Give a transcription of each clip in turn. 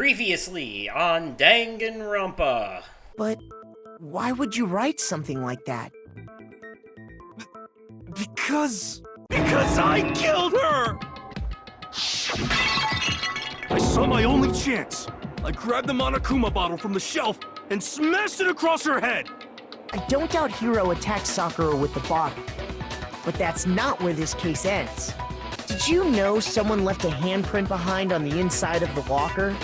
Previously on Danganronpa. But why would you write something like that? Because I killed her! I saw my only chance. I grabbed the Monokuma bottle from the shelf and smashed it across her head. I don't doubt Hiro attacked Sakura with the bottle. But that's not where this case ends. Did you know someone left a handprint behind on the inside of the locker?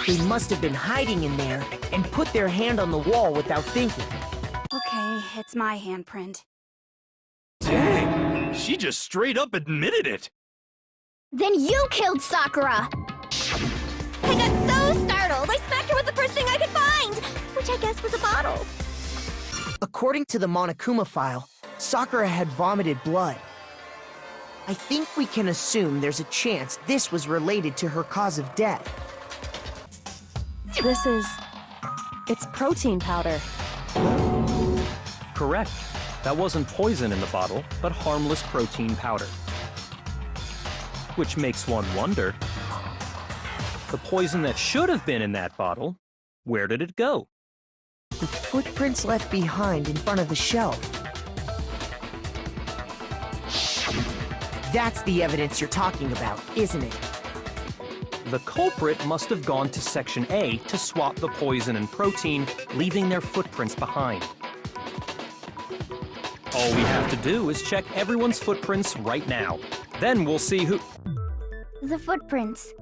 They must have been hiding in there and put their hand on the wall without thinking. Okay, it's my handprint. Dang, she just straight up admitted it. Then you killed Sakura! I got so startled, I smacked her with the first thing I could find! Which I guess was a bottle. According to the Monokuma file, Sakura had vomited blood. I think we can assume there's a chance this was related to her cause of death. It's protein powder. Correct. That wasn't poison in the bottle, but harmless protein powder. Which makes one wonder, the poison that should have been in that bottle, where did it go? The footprints left behind in front of the shelf. That's the evidence you're talking about, isn't it? The culprit must have gone to Section A to swap the poison and protein, leaving their footprints behind. All we have to do is check everyone's footprints right now. Then we'll see who... The footprints.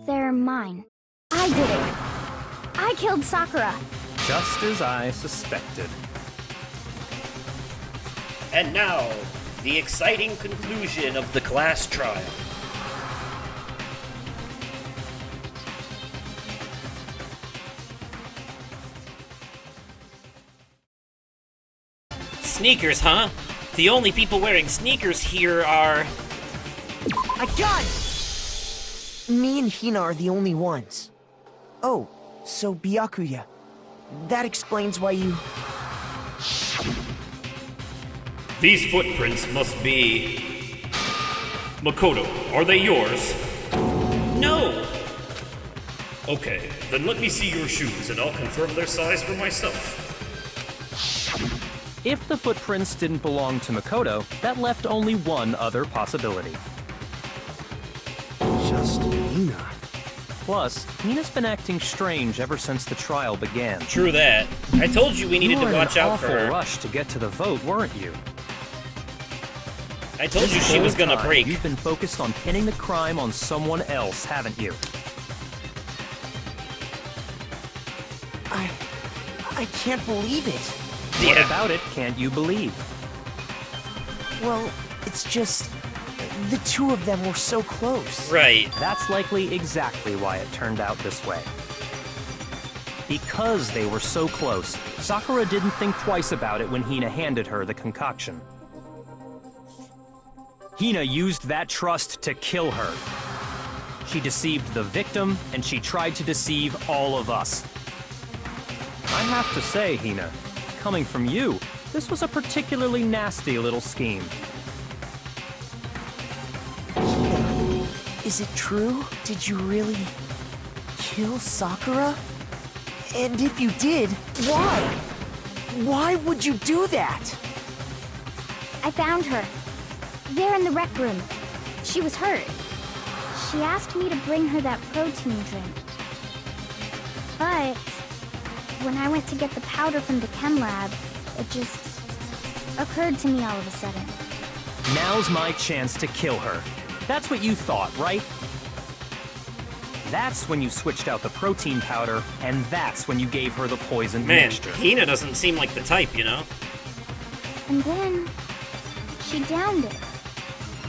They're mine. I did it. I killed Sakura. Just as I suspected. And now, the exciting conclusion of the class trial. Sneakers, huh? The only people wearing sneakers here are... My gun! Me and Hina are the only ones. Oh, so Byakuya. That explains why you... These footprints must be... Makoto, are they yours? No! Okay, then let me see your shoes and I'll confirm their size for myself. If the footprints didn't belong to Makoto, that left only one other possibility. Just Hina. Plus, Hina's been acting strange ever since the trial began. True that. I told you we needed You were to watch in an out for awful her. rush to get to the vote, weren't you? I told you she was gonna This whole time, break. You've been focused on pinning the crime on someone else, haven't you? I can't believe it. What Yeah. about it can't you believe? Well, it's just... the two of them were so close. Right. That's likely exactly why it turned out this way. Because they were so close, Sakura didn't think twice about it when Hina handed her the concoction. Hina used that trust to kill her. She deceived the victim, and she tried to deceive all of us. I have to say, Hina, coming from you, this was a particularly nasty little scheme. Is it true? Did you really... kill Sakura? And if you did, why? Why would you do that? I found her. There in the rec room. She was hurt. She asked me to bring her that protein drink. But when I went to get the powder from the chem lab, it just occurred to me all of a sudden. Now's my chance to kill her. That's what you thought, right? That's when you switched out the protein powder, and that's when you gave her the poisoned Man, mixture. Hina doesn't seem like the type, you know? And then she downed it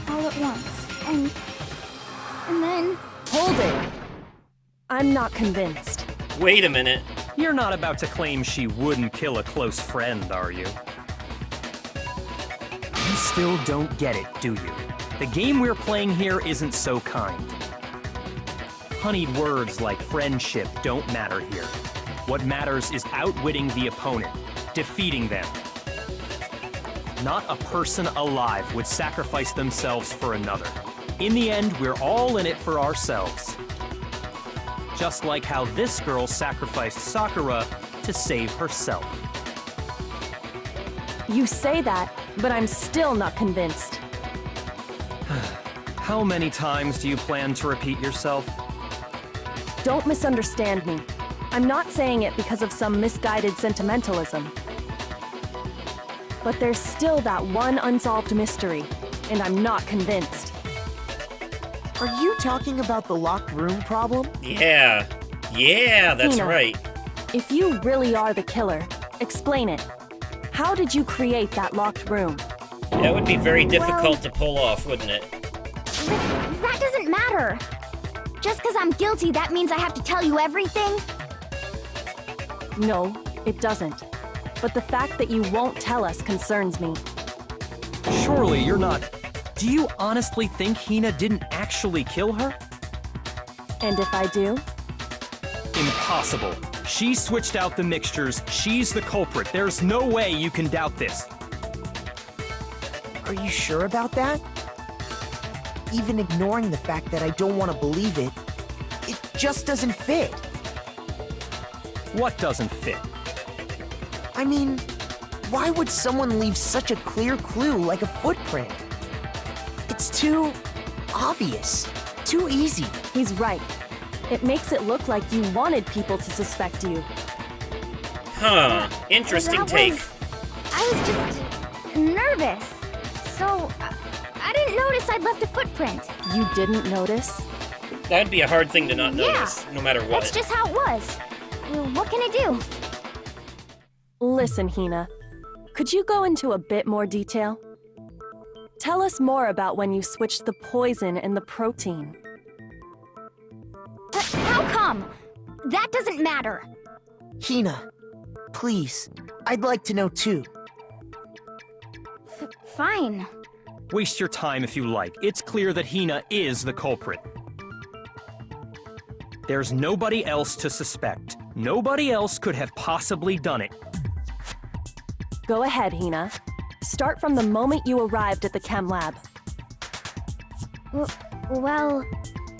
all at once. And then Hold it! I'm not convinced. Wait a minute. You're not about to claim she wouldn't kill a close friend, are you? You still don't get it, do you? The game we're playing here isn't so kind. Honeyed words like friendship don't matter here. What matters is outwitting the opponent, defeating them. Not a person alive would sacrifice themselves for another. In the end, we're all in it for ourselves. Just like how this girl sacrificed Sakura to save herself. You say that, but I'm still not convinced. How many times do you plan to repeat yourself? Don't misunderstand me. I'm not saying it because of some misguided sentimentalism. But there's still that one unsolved mystery, and I'm not convinced. Are you talking about the locked room problem? Yeah. Yeah, that's Hina, right. If you really are the killer, explain it. How did you create that locked room? That would be very difficult to pull off, wouldn't it? That doesn't matter. Just because I'm guilty, that means I have to tell you everything? No, it doesn't. But the fact that you won't tell us concerns me. Surely you're not... Do you honestly think Hina didn't actually kill her? And if I do? Impossible. She switched out the mixtures. She's the culprit. There's no way you can doubt this. Are you sure about that? Even ignoring the fact that I don't want to believe it, it just doesn't fit. What doesn't fit? I mean, why would someone leave such a clear clue like a footprint? It's too obvious, too easy. He's right. It makes it look like you wanted people to suspect you. Huh. Interesting take. I was just nervous. So, I didn't notice I'd left a footprint. You didn't notice? That'd be a hard thing to not notice, no matter what. That's just how it was. What can I do? Listen, Hina. Could you go into a bit more detail? Tell us more about when you switched the poison and the protein. How come? That doesn't matter. Hina, please, I'd like to know too. Fine. Waste your time if you like. It's clear that Hina is the culprit. There's nobody else to suspect. Nobody else could have possibly done it. Go ahead, Hina. Start from the moment you arrived at the chem lab. Well,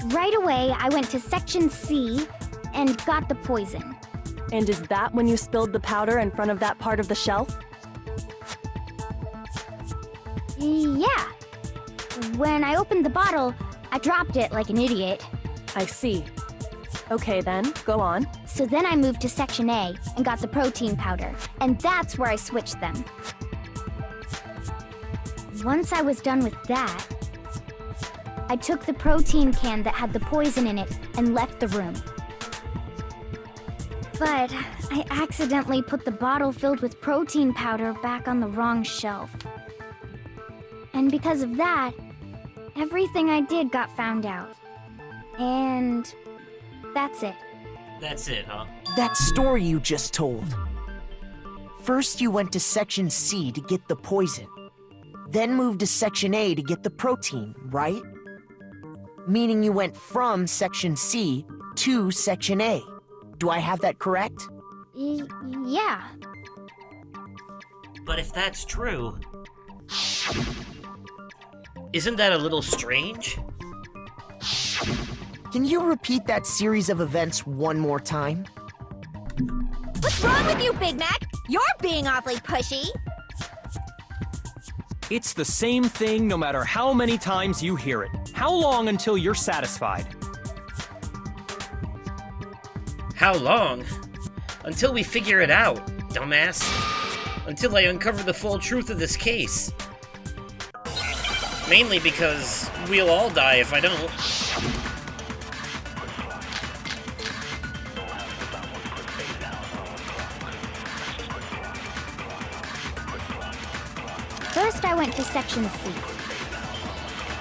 right away I went to Section C and got the poison. And is that when you spilled the powder in front of that part of the shelf? Yeah. When I opened the bottle, I dropped it like an idiot. I see. Okay then, go on. So then I moved to Section A and got the protein powder, and that's where I switched them. Once I was done with that, I took the protein can that had the poison in it and left the room. But I accidentally put the bottle filled with protein powder back on the wrong shelf. And because of that, everything I did got found out. And that's it. That's it, huh? That story you just told. First you went to Section C to get the poison, then moved to Section A to get the protein, right? Meaning you went from Section C to Section A. Do I have that correct? Yeah. But if that's true... Isn't that a little strange? Can you repeat that series of events one more time? What's wrong with you, Big Mac? You're being awfully pushy. It's the same thing no matter how many times you hear it. How long until you're satisfied? How long? Until we figure it out, dumbass. Until I uncover the full truth of this case. Mainly because we'll all die if I don't. First I went to Section C.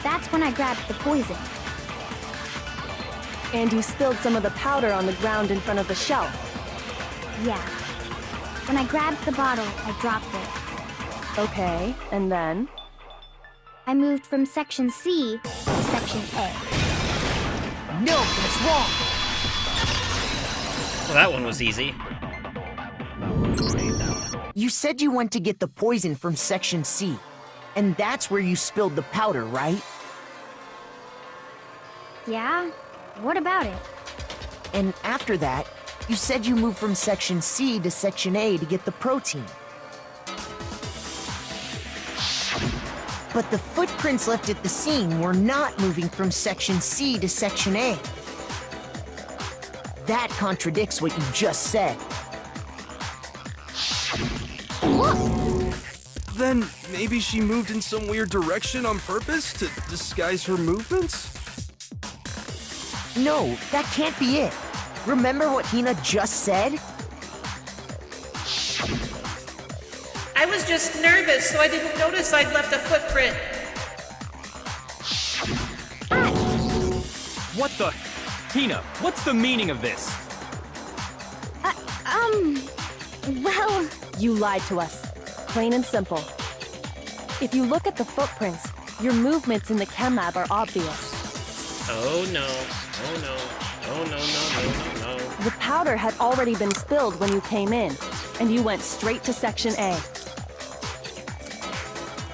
That's when I grabbed the poison. And you spilled some of the powder on the ground in front of the shelf. Yeah. When I grabbed the bottle, I dropped it. Okay, and then? I moved from Section C to Section A. No, that's wrong! Well, that one was easy. You said you went to get the poison from Section C, and that's where you spilled the powder, right? Yeah? What about it? And after that, you said you moved from Section C to Section A to get the protein. But the footprints left at the scene were not moving from Section C to Section A. That contradicts what you just said. Then maybe she moved in some weird direction on purpose to disguise her movements? No, that can't be it. Remember what Hina just said? I was just nervous, so I didn't notice I'd left a footprint. What the? Hina, what's the meaning of this? Well, You lied to us. Plain and simple. If you look at the footprints, your movements in the chem lab are obvious. Oh no. Oh no. Oh no, no, no, no, no. The powder had already been spilled when you came in, and you went straight to Section A.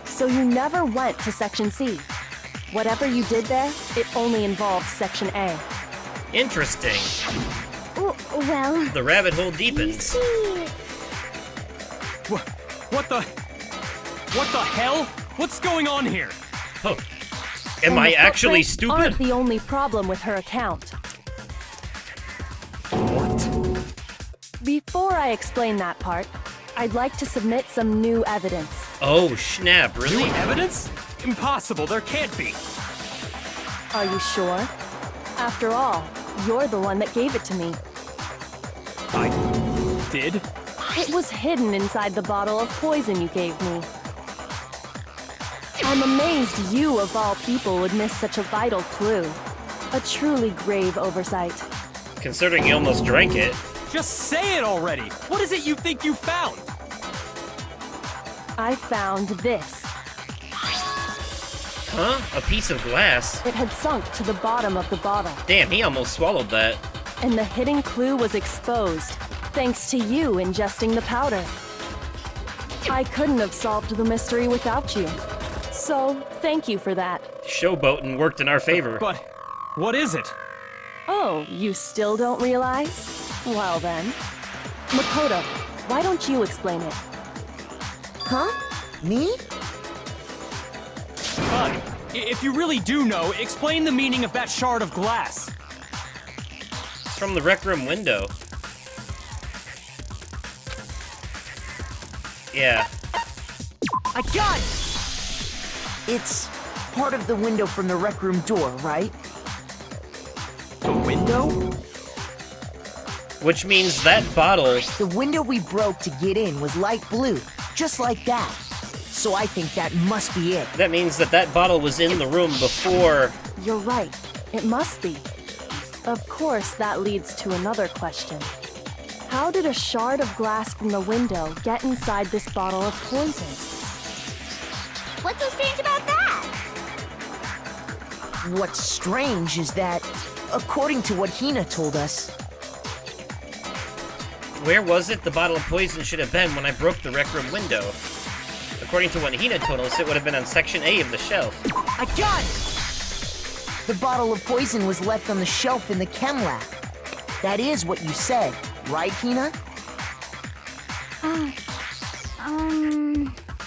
So you never went to Section C. Whatever you did there, it only involved Section A. Interesting. well, The rabbit hole you deepens. see... What the? What the hell? What's going on here? Oh. Am And I the actually footprints stupid? aren't the only problem with her account. What? Before I explain that part, I'd like to submit some new evidence. Oh, snap, really? New evidence? Impossible, there can't be. Are you sure? After all, you're the one that gave it to me. I did? It was hidden inside the bottle of poison you gave me. I'm amazed you, of all people, would miss such a vital clue. A truly grave oversight. Considering you almost drank it. Just say it already! What is it you think you found? I found this. Huh? A piece of glass? It had sunk to the bottom of the bottle, Damn, he almost swallowed that. and the hidden clue was exposed, thanks to you ingesting the powder. I couldn't have solved the mystery without you. So, thank you for that. Showboating worked in our favor. But what is it? Oh, you still don't realize? Well then. Makoto, why don't you explain it? Huh? Me? Fine. If you really do know, explain the meaning of that shard of glass. It's from the rec room window. Yeah. I got it! It's part of the window from the rec room door, right? The window? Which means that bottle... The window we broke to get in was light blue, just like that. So I think that must be it. That means that that bottle was in the room before... You're right. It must be. Of course, that leads to another question. How did a shard of glass from the window get inside this bottle of poison? What's so strange about that? What's strange is that, according to what Hina told us, Where was it the bottle of poison should have been when I broke the rec room window? According to what Hina told us, it would have been on Section A of the shelf. I got it! The bottle of poison was left on the shelf in the chem lab. That is what you said, right, Hina?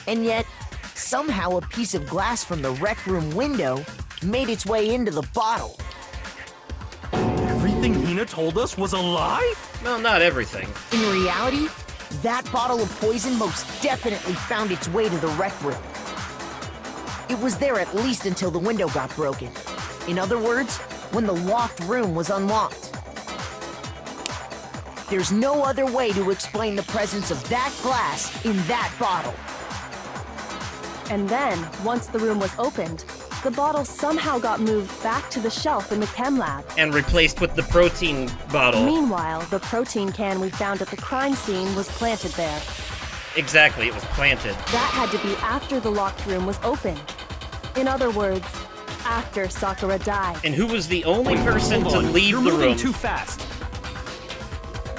And yet, somehow a piece of glass from the rec room window made its way into the bottle. Everything Hina told us was a lie? Well, not everything. In reality, that bottle of poison most definitely found its way to the rec room. It was there at least until the window got broken. In other words, when the locked room was unlocked. There's no other way to explain the presence of that glass in that bottle. And then, once the room was opened, the bottle somehow got moved back to the shelf in the chem lab. And replaced with the protein bottle. Meanwhile, the protein can we found at the crime scene was planted there. Exactly, it was planted. That had to be after the locked room was opened. In other words, after Sakura died. And who was the only person Hold to on, leave you're the moving room? too fast.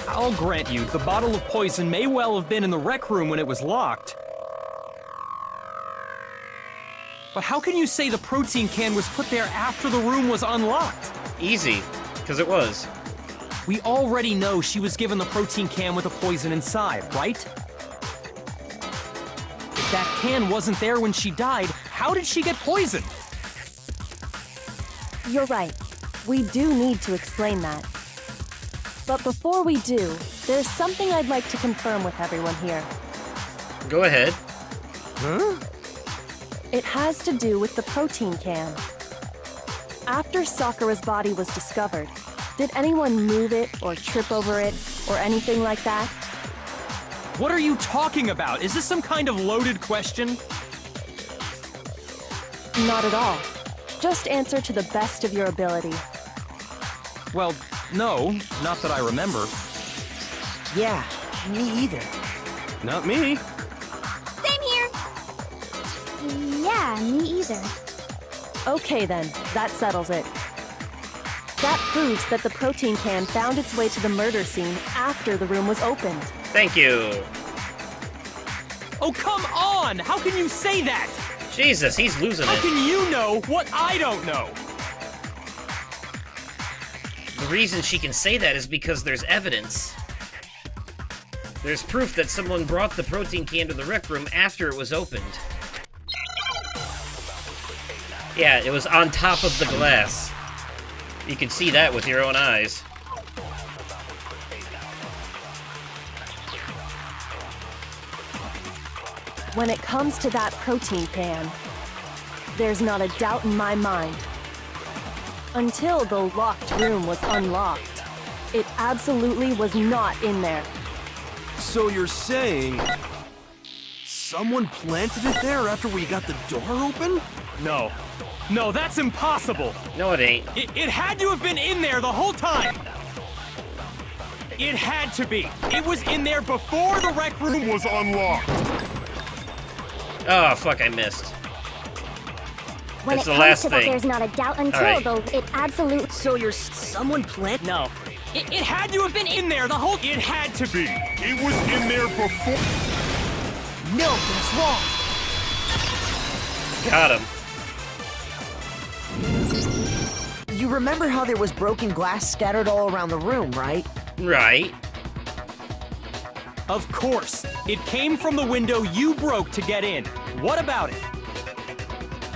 I'll grant you, the bottle of poison may well have been in the rec room when it was locked. But how can you say the protein can was put there after the room was unlocked? Easy, because it was. We already know she was given the protein can with a poison inside, right? If that can wasn't there when she died, how did she get poisoned? You're right. We do need to explain that. But before we do, there's something I'd like to confirm with everyone here. Go ahead. Huh? It has to do with the protein can. After Sakura's body was discovered, did anyone move it or trip over it or anything like that? What are you talking about? Is this some kind of loaded question? Not at all. Just answer to the best of your ability. Well, no, not that I remember. Yeah, me either. Not me. Same here. Yeah, me either. Okay then, that settles it. That proves that the protein can found its way to the murder scene after the room was opened. Thank you. Oh, come on! How can you say that? Jesus, he's losing How it. can you know what I don't know? The reason she can say that is because there's evidence. There's proof that someone brought the protein can to the rec room after it was opened. Yeah, it was on top of the glass. You can see that with your own eyes. When it comes to that protein can, there's not a doubt in my mind. Until the locked room was unlocked, it absolutely was not in there. So you're saying someone planted it there after we got the door open? No. No, that's impossible. No, it ain't. It had to have been in there the whole time. It had to be. It was in there before the rec room was unlocked. Oh, fuck, I missed. When That's it the comes last to thing. that, there's not a doubt until, right. though, it absolutely... So you're someone plant? No. It had to have been in there the whole... It had to be. It was in there before... No, that's wrong. Got him. You remember how there was broken glass scattered all around the room, right? Right. Of course. It came from the window you broke to get in. What about it?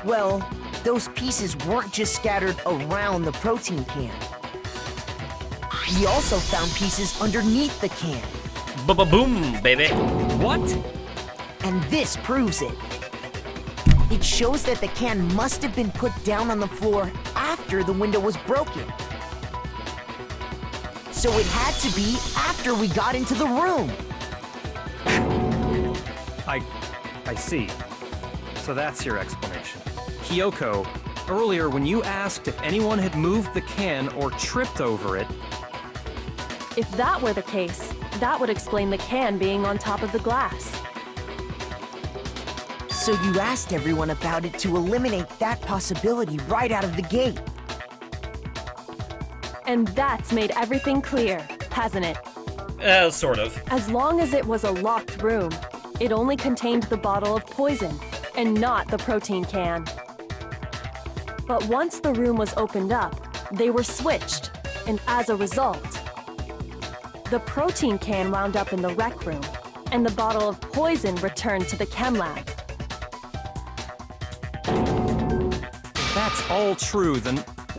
Well, those pieces weren't just scattered around the protein can. We also found pieces underneath the can. Ba-ba-boom, baby. What? And this proves it. It shows that the can must have been put down on the floor after the window was broken. So it had to be after we got into the room. I see. So that's your explanation. Kyoko, earlier when you asked if anyone had moved the can or tripped over it... If that were the case, that would explain the can being on top of the glass. So you asked everyone about it to eliminate that possibility right out of the gate. And that's made everything clear, hasn't it? Sort of. As long as it was a locked room, it only contained the bottle of poison, and not the protein can. But once the room was opened up, they were switched, and as a result, the protein can wound up in the rec room, and the bottle of poison returned to the chem lab. If that's all true, then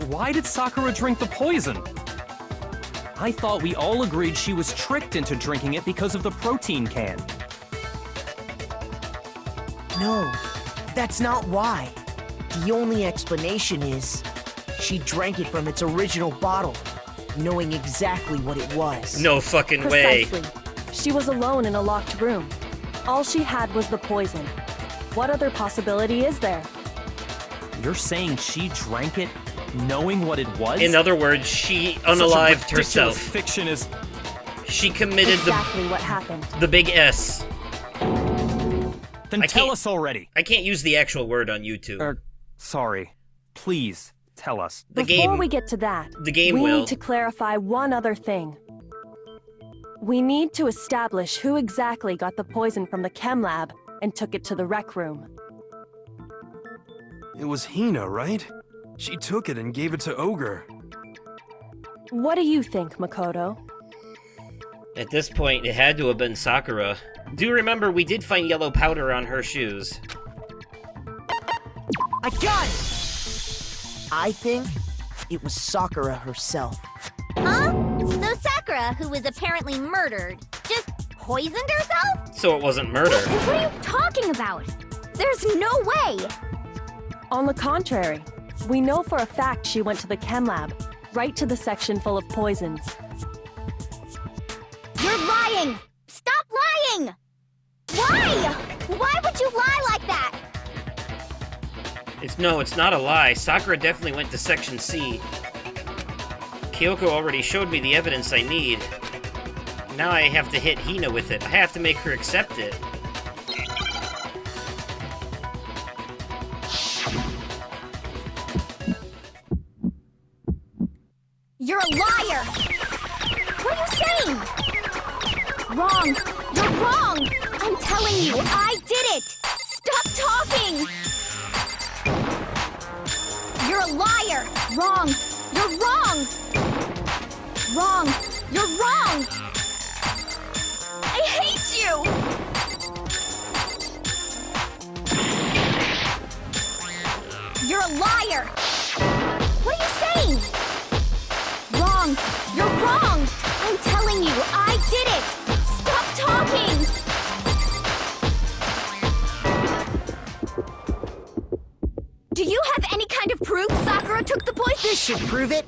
why did Sakura drink the poison? I thought we all agreed she was tricked into drinking it because of the protein can. No, that's not why. The only explanation is she drank it from its original bottle, knowing exactly what it was. No fucking way. Precisely. She was alone in a locked room. All she had was the poison. What other possibility is there? You're saying she drank it knowing what it was? In other words, she Such a unalived ridiculous herself. Fiction is... She committed Exactly what happened. the big S. Then I tell can't- us already. I can't use the actual word on YouTube. Sorry. Please, tell us. The Before game- we get to that, the game we will. need to clarify one other thing. We need to establish who exactly got the poison from the chem lab and took it to the rec room. It was Hina, right? She took it and gave it to Ogre. What do you think, Makoto? At this point, it had to have been Sakura. Do remember, we did find yellow powder on her shoes. I got it! I think it was Sakura herself. Huh? So Sakura, who was apparently murdered, just poisoned herself? So it wasn't murder. What are you talking about? There's no way! On the contrary, we know for a fact she went to the chem lab, right to the section full of poisons. You're lying! Stop lying! Why? Why would you lie like that? It's not a lie. Sakura definitely went to Section C. Kyoko already showed me the evidence I need. Now I have to hit Hina with it. I have to make her accept it. You're a liar! What are you saying? Wrong! You're wrong! I'm telling you, I did it! Stop talking! You're a liar! Wrong! You're wrong! Wrong! You're wrong! I hate you! You're a liar! What are you saying? Wrong! You're wrong! I'm telling you, I did it! Stop talking! Do you have any kind of proof Sakura took the poison? This should prove it.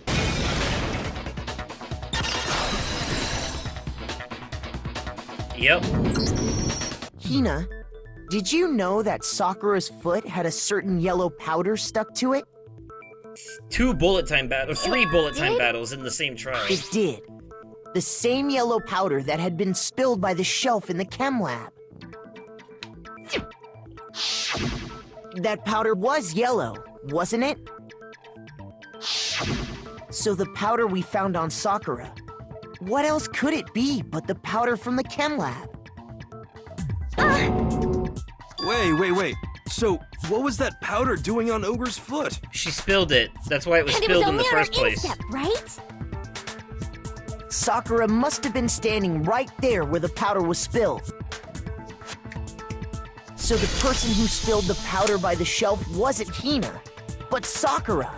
Yep. Hina, did you know that Sakura's foot had a certain yellow powder stuck to it? 3 bullet time battles in the same trial. It did. The same yellow powder that had been spilled by the shelf in the chem lab. That powder was yellow, wasn't it? So the powder we found on Sakura, what else could it be but the powder from the chem lab? Wait. So, what was that powder doing on Ogre's foot? She spilled it. That's why it was spilled in the first place. Instep, right? Sakura must have been standing right there where the powder was spilled. So the person who spilled the powder by the shelf wasn't Hina, but Sakura.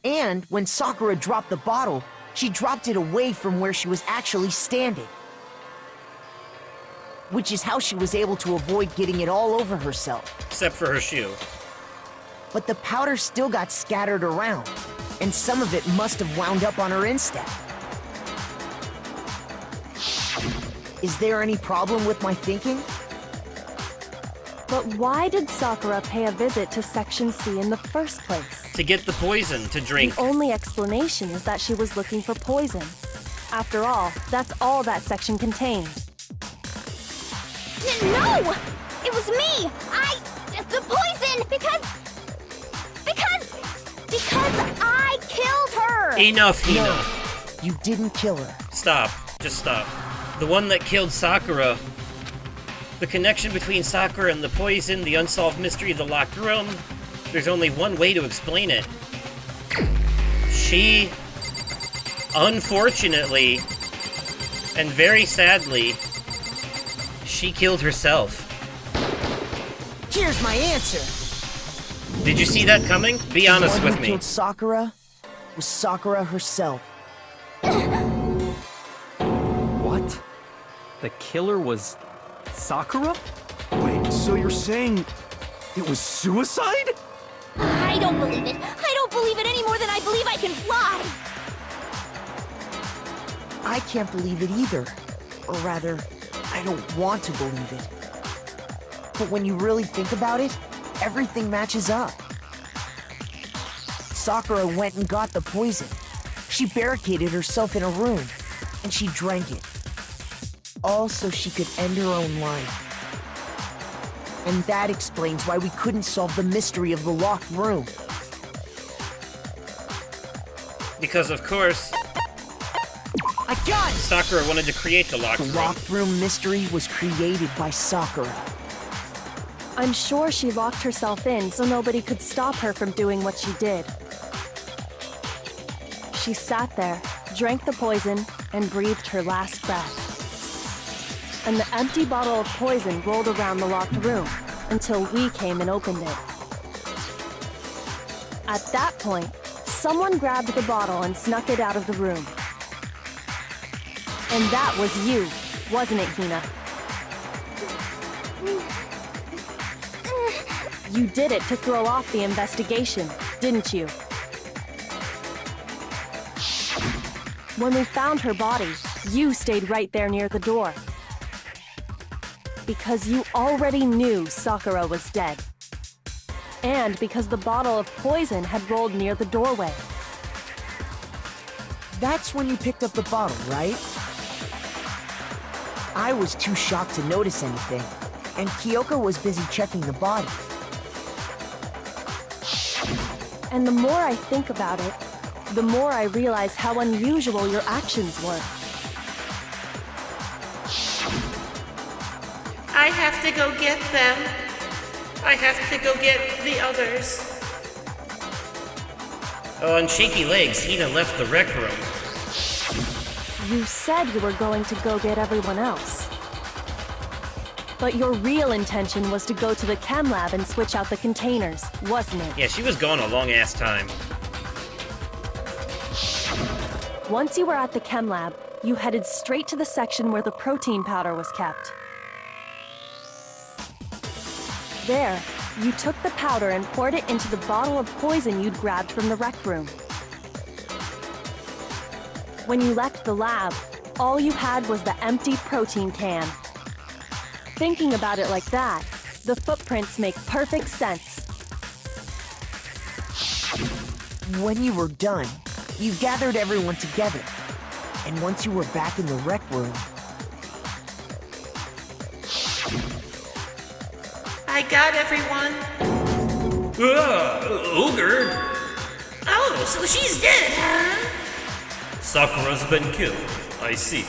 And when Sakura dropped the bottle, she dropped it away from where she was actually standing. Which is how she was able to avoid getting it all over herself. Except for her shoe. But the powder still got scattered around, and some of it must have wound up on her instep. Is there any problem with my thinking? But why did Sakura pay a visit to Section C in the first place? To get the poison to drink. The only explanation is that she was looking for poison. After all, that's all that section contained. No! It was me! The poison! Because I killed her! Enough, Hina. No, you didn't kill her. Stop. Just stop. The one that killed Sakura. The connection between Sakura and the poison, the unsolved mystery of the locked room. There's only one way to explain it. She, unfortunately, and very sadly, she killed herself. Here's my answer. Did you see that coming? Be honest The one with who me. killed Sakura was Sakura herself. What? The killer was Sakura? Wait, so you're saying it was suicide? I don't believe it. I don't believe it any more than I believe I can fly. I can't believe it either. Or rather, I don't want to believe it. But when you really think about it, everything matches up. Sakura went and got the poison. She barricaded herself in a room, and she drank it. All so she could end her own life. And that explains why we couldn't solve the mystery of the locked room. Because, of course, I got it! Sakura wanted to create the locked The room. locked room mystery was created by Sakura. I'm sure she locked herself in so nobody could stop her from doing what she did. She sat there, drank the poison, and breathed her last breath. And the empty bottle of poison rolled around the locked room until we came and opened it. At that point, someone grabbed the bottle and snuck it out of the room. And that was you, wasn't it, Hina? You did it to throw off the investigation, didn't you? When we found her body, you stayed right there near the door. Because you already knew Sakura was dead. And because the bottle of poison had rolled near the doorway. That's when you picked up the bottle, right? I was too shocked to notice anything, and Kyoko was busy checking the body. And the more I think about it, the more I realize how unusual your actions were. I have to go get them. I have to go get the others. On shaky legs, Hina left the rec room. You said you were going to go get everyone else. But your real intention was to go to the chem lab and switch out the containers, wasn't it? Yeah, she was gone a long-ass time. Once you were at the chem lab, you headed straight to the section where the protein powder was kept. There, you took the powder and poured it into the bottle of poison you'd grabbed from the rec room. When you left the lab, all you had was the empty protein can. Thinking about it like that, the footprints make perfect sense. When you were done, you gathered everyone together. And once you were back in the rec room... I got everyone. Ogre. Oh, so she's dead, huh? Sakura's been killed. I see.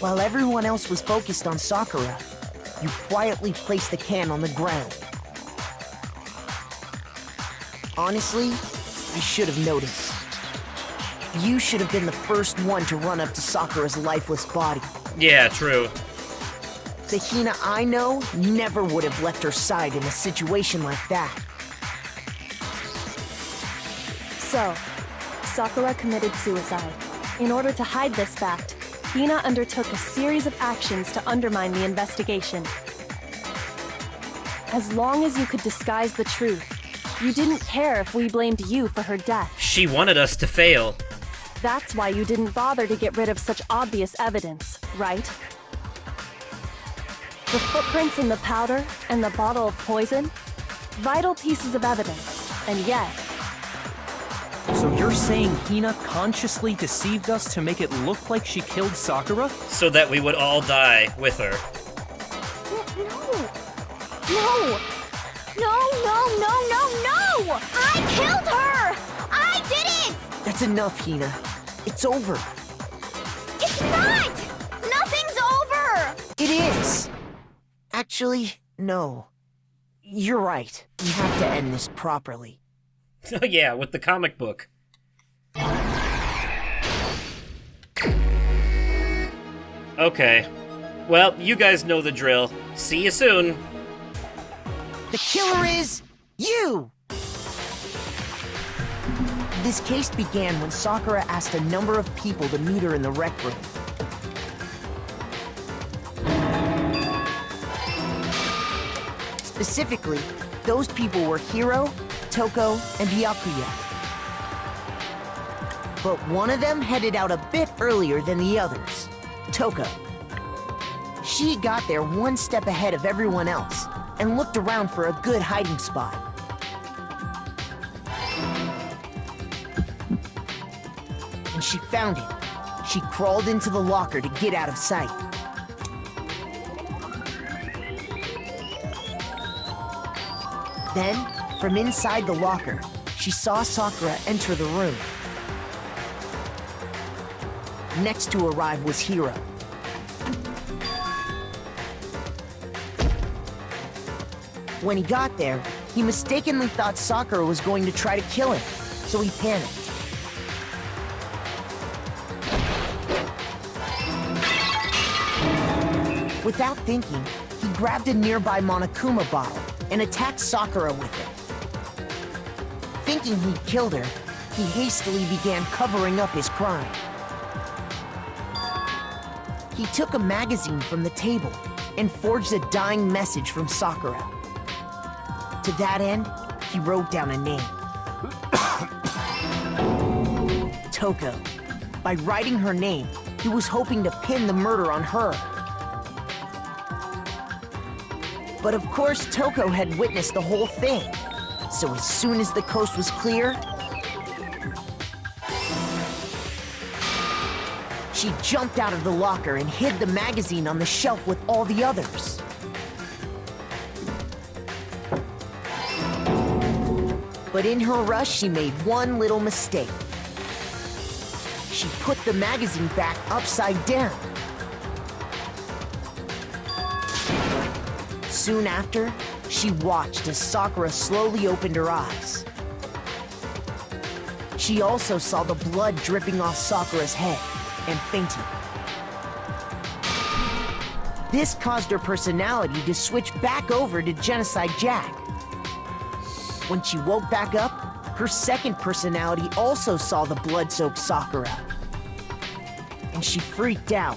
While everyone else was focused on Sakura, you quietly placed the can on the ground. Honestly, I should have noticed. You should have been the first one to run up to Sakura's lifeless body. Yeah, true. The Hina I know never would have left her side in a situation like that. So, Sakura committed suicide. In order to hide this fact, Hina undertook a series of actions to undermine the investigation. As long as you could disguise the truth, you didn't care if we blamed you for her death. She wanted us to fail. That's why you didn't bother to get rid of such obvious evidence, right? The footprints in the powder and the bottle of poison? Vital pieces of evidence, and yet... So you're saying Hina consciously deceived us to make it look like she killed Sakura? So that we would all die with her. No! No! I killed her! I did it! That's enough, Hina. It's over. It's not! Nothing's over! It is! Actually, no. You're right. We have to end this properly. Oh yeah, with the comic book. Okay. Well, you guys know the drill. See you soon. The killer is... you! This case began when Sakura asked a number of people to meet her in the rec room. Specifically, those people were Hiro, Toko, and Byakuya. But one of them headed out a bit earlier than the others, Toko. She got there one step ahead of everyone else and looked around for a good hiding spot. And she found it. She crawled into the locker to get out of sight. Then, from inside the locker, she saw Sakura enter the room. Next to arrive was Hiro. When he got there, he mistakenly thought Sakura was going to try to kill him, so he panicked. Without thinking, he grabbed a nearby Monokuma bottle and attacked Sakura with it. Thinking he'd killed her, he hastily began covering up his crime. He took a magazine from the table and forged a dying message from Sakura. To that end, he wrote down a name. Toko. By writing her name, he was hoping to pin the murder on her. But of course, Toko had witnessed the whole thing. So as soon as the coast was clear, she jumped out of the locker and hid the magazine on the shelf with all the others. But in her rush, she made one little mistake. She put the magazine back upside down. Soon after, she watched as Sakura slowly opened her eyes. She also saw the blood dripping off Sakura's head and fainted. This caused her personality to switch back over to Genocide Jack. When she woke back up, her second personality also saw the blood-soaked Sakura. And she freaked out.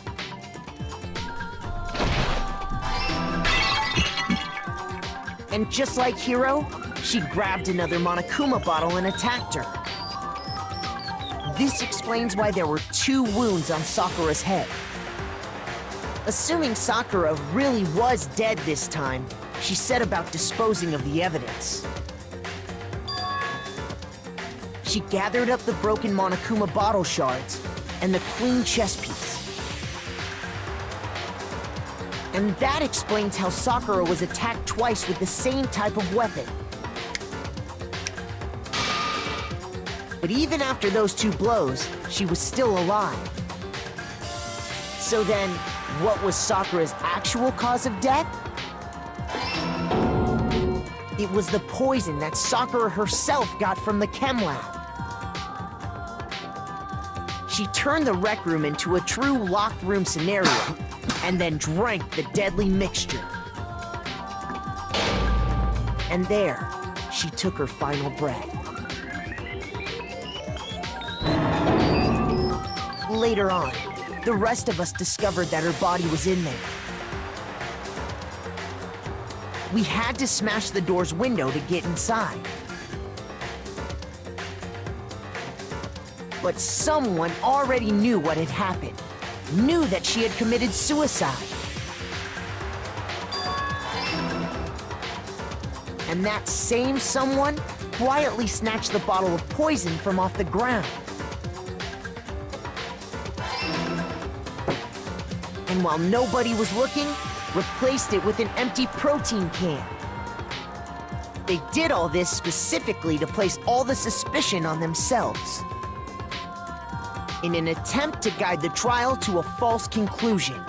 And just like Hiro, she grabbed another Monokuma bottle and attacked her. This explains why there were 2 wounds on Sakura's head. Assuming Sakura really was dead this time, she set about disposing of the evidence. She gathered up the broken Monokuma bottle shards and the queen chess piece. And that explains how Sakura was attacked twice with the same type of weapon. But even after those 2 blows, she was still alive. So then, what was Sakura's actual cause of death? It was the poison that Sakura herself got from the chem lab. She turned the rec room into a true locked room scenario, and then drank the deadly mixture. And there, she took her final breath. Later on, the rest of us discovered that her body was in there. We had to smash the door's window to get inside. But someone already knew what had happened. Knew that she had committed suicide. And that same someone quietly snatched the bottle of poison from off the ground. And while nobody was looking, replaced it with an empty protein can. They did all this specifically to place all the suspicion on themselves, in an attempt to guide the trial to a false conclusion.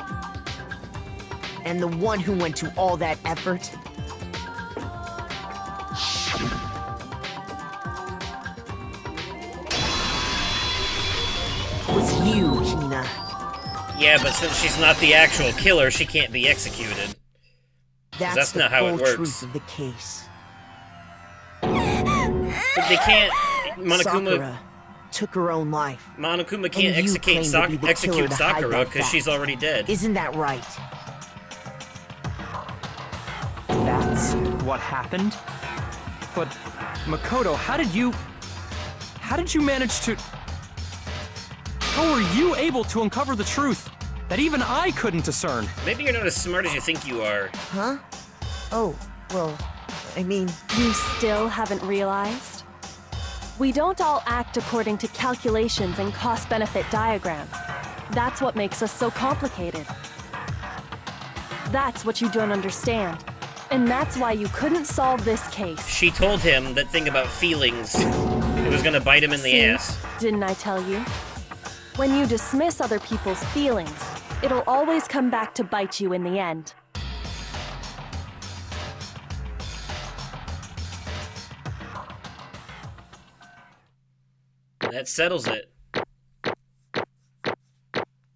And the one who went to all that effort was you, Hina. Yeah, but since she's not the actual killer, she can't be executed. That's not how it works. That's the full truth of the case. But they can't... Sakura took her own life. Monokuma can't execute Sakura because she's already dead. Isn't that right? That's what happened? But, Makoto, how did you manage to... How were you able to uncover the truth that even I couldn't discern? Maybe you're not as smart as you think you are. Huh? Oh, well, I mean... You still haven't realized? We don't all act according to calculations and cost-benefit diagrams. That's what makes us so complicated. That's what you don't understand. And that's why you couldn't solve this case. She told him that thing about feelings. It was gonna bite him in the ass. Didn't I tell you? When you dismiss other people's feelings, it'll always come back to bite you in the end. That settles it.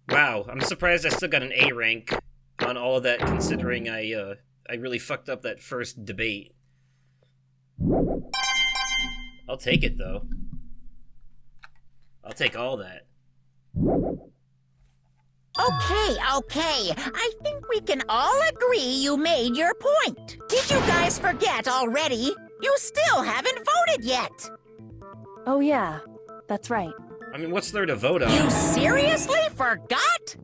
Wow, I'm surprised I still got an A rank on all of that, considering I really fucked up that first debate. I'll take it, though. I'll take all that. Okay. I think we can all agree you made your point. Did you guys forget already? You still haven't voted yet. Oh yeah, that's right. I mean, what's there to vote on? You seriously forgot?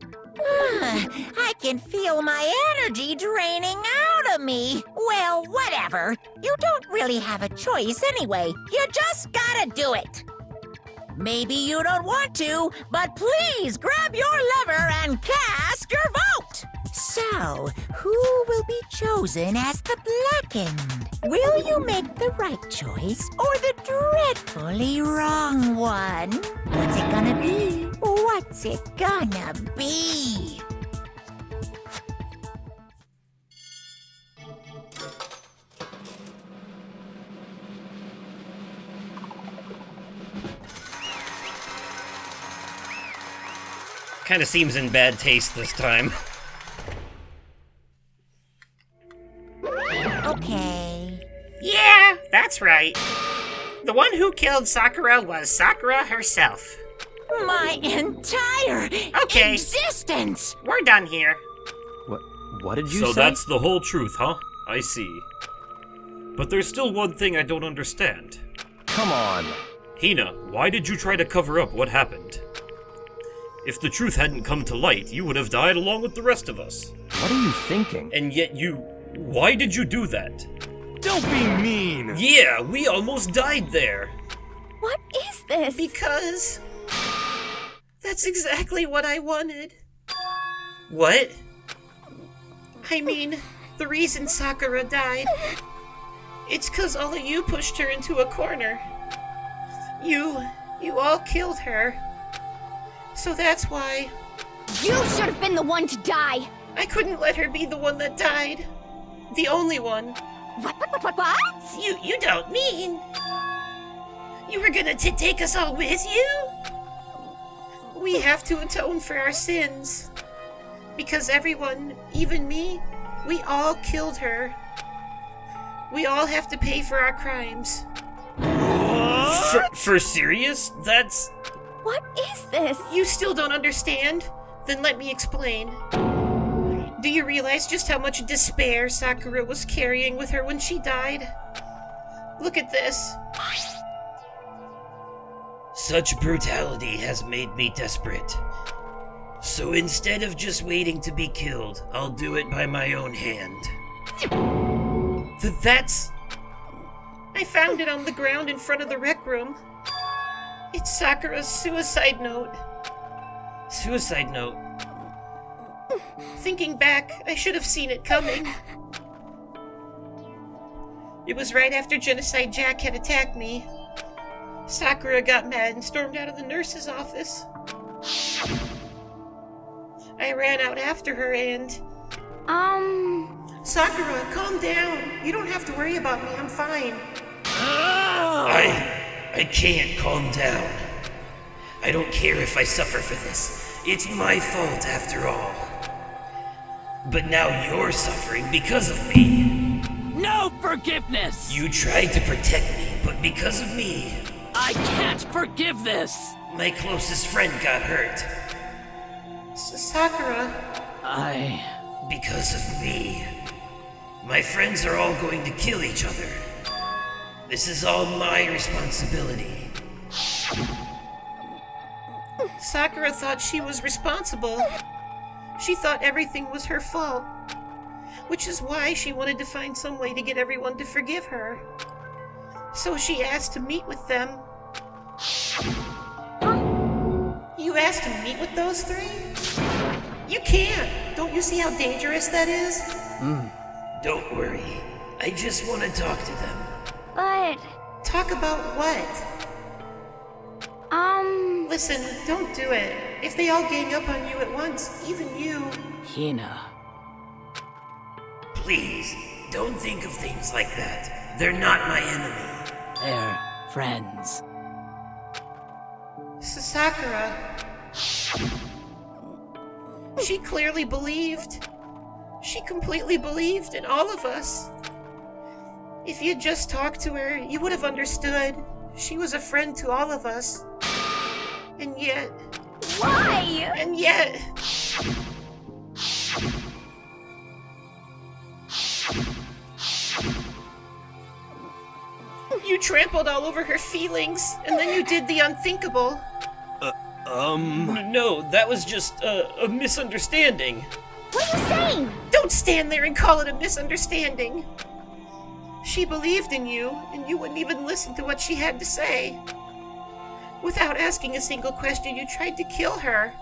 I can feel my energy draining out of me. Well, whatever. You don't really have a choice anyway. You just gotta do it. Maybe you don't want to, but please grab your lever and cast your vote. So, who will be chosen as the blackened? Will you make the right choice or the dreadfully wrong one? What's it gonna be? What's it gonna be? Kinda seems in bad taste this time. Okay. Yeah, that's right. The one who killed Sakura was Sakura herself. My entire existence! We're done here. What did you So say? that's the whole truth, huh? I see. But there's still one thing I don't understand. Come on. Hina, why did you try to cover up what happened? If the truth hadn't come to light, you would have died along with the rest of us. What are you thinking? And yet why did you do that? Don't be mean! Yeah, we almost died there. What is this? Because that's exactly what I wanted. What? I mean, the reason Sakura died, it's 'cause all of you pushed her into a corner. You all killed her. So that's why You should have been the one to die. I couldn't let her be the one that died. The only one. What? You don't mean you were gonna take us all with you? We have to atone for our sins. Because everyone, even me, we all killed her. We all have to pay for our crimes. For serious? That's... What is this? You still don't understand? Then let me explain. Do you realize just how much despair Sakura was carrying with her when she died? Look at this. Such brutality has made me desperate. So instead of just waiting to be killed, I'll do it by my own hand. That's... I found it on the ground in front of the rec room. It's Sakura's suicide note. Suicide note. Thinking back, I should have seen it coming. It was right after Genocide Jack had attacked me. Sakura got mad and stormed out of the nurse's office. I ran out after her and... Sakura, calm down. You don't have to worry about me, I'm fine. I can't calm down. I don't care if I suffer for this. It's my fault after all. But now you're suffering because of me. No forgiveness! You tried to protect me, but because of me, I can't forgive this! my closest friend got hurt. Sakura. Because of me, my friends are all going to kill each other. This is all my responsibility. Sakura thought she was responsible. She thought everything was her fault. Which is why she wanted to find some way to get everyone to forgive her. So she asked to meet with them. You asked to meet with those three? You can't! Don't you see how dangerous that is? Don't worry. I just want to talk to them. But... Talk about what? Listen, don't do it. If they all gang up on you at once, even you... Hina. Please, don't think of things like that. They're not my enemy. They're friends. Sakura. She clearly believed. She completely believed in all of us. If you'd just talked to her, you would have understood. She was a friend to all of us. And yet... Why? And yet... You trampled all over her feelings, and then you did the unthinkable. No, that was just a misunderstanding. What are you saying? Don't stand there and call it a misunderstanding. She believed in you, and you wouldn't even listen to what she had to say. Without asking a single question, you tried to kill her.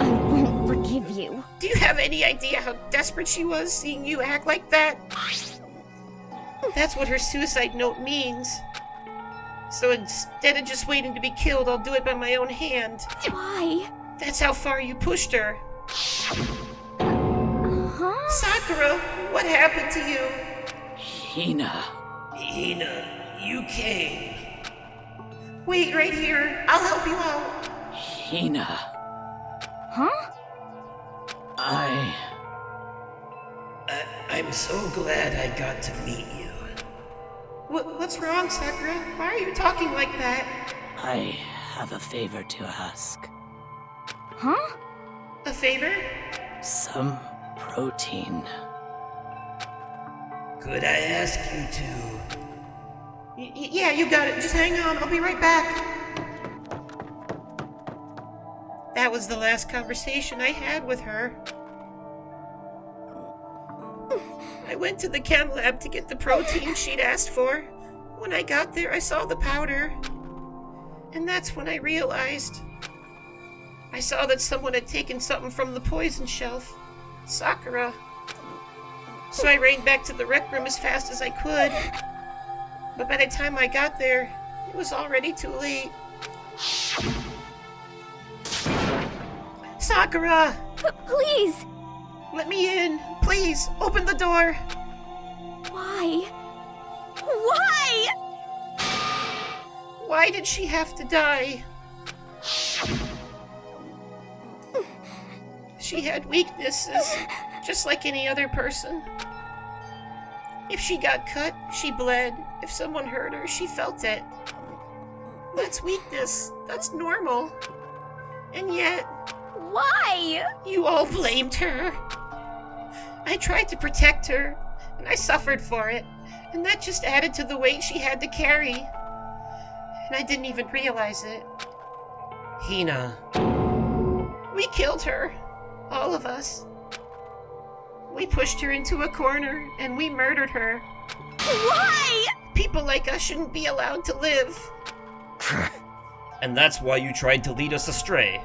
I won't forgive you. Do you have any idea how desperate she was seeing you act like that? That's what her suicide note means. So instead of just waiting to be killed, I'll do it by my own hand. Why? That's how far you pushed her. Huh? Sakura, what happened to you? Hina. Hina, you came. Wait right here. I'll help you out. Hina. Huh? I'm so glad I got to meet you. What's wrong, Sakura? Why are you talking like that? I have a favor to ask. Huh? A favor? Some protein. Could I ask you to... Yeah, you got it. Just hang on. I'll be right back. That was the last conversation I had with her. I went to the chem lab to get the protein she'd asked for. When I got there, I saw the powder. And that's when I realized. I saw that someone had taken something from the poison shelf. Sakura. So I ran back to the rec room as fast as I could. But by the time I got there, it was already too late. Sakura! Please! Let me in. Please, open the door. Why? Why? Why did she have to die? She had weaknesses, just like any other person. If she got cut, she bled. If someone hurt her, she felt it. That's weakness. That's normal. And yet... Why? You all blamed her. I tried to protect her, and I suffered for it, and that just added to the weight she had to carry. And I didn't even realize it. Hina. We killed her. All of us. We pushed her into a corner, and we murdered her. Why? People like us shouldn't be allowed to live. And that's why you tried to lead us astray.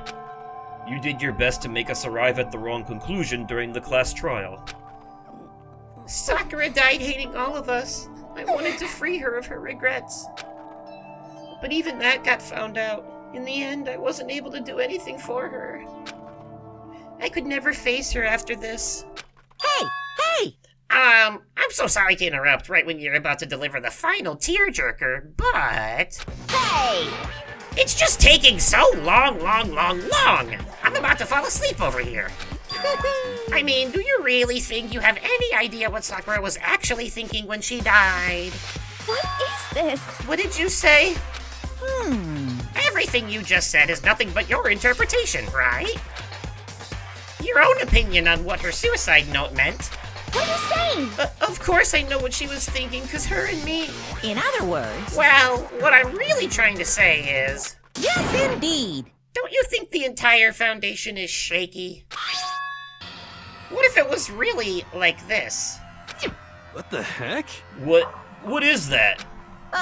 You did your best to make us arrive at the wrong conclusion during the class trial. Sakura died hating all of us. I wanted to free her of her regrets. But even that got found out. In the end, I wasn't able to do anything for her. I could never face her after this. Hey! I'm so sorry to interrupt right when you're about to deliver the final tearjerker, but... Hey! It's just taking so long. I'm about to fall asleep over here. I mean, do you really think you have any idea what Sakura was actually thinking when she died? What is this? What did you say? Everything you just said is nothing but your interpretation, right? Your own opinion on what her suicide note meant. What are you saying? Of course I know what she was thinking, because her and me... In other words... Well, what I'm really trying to say is... Yes, indeed. Don't you think the entire Foundation is shaky? What if it was really like this? What the heck? What is that?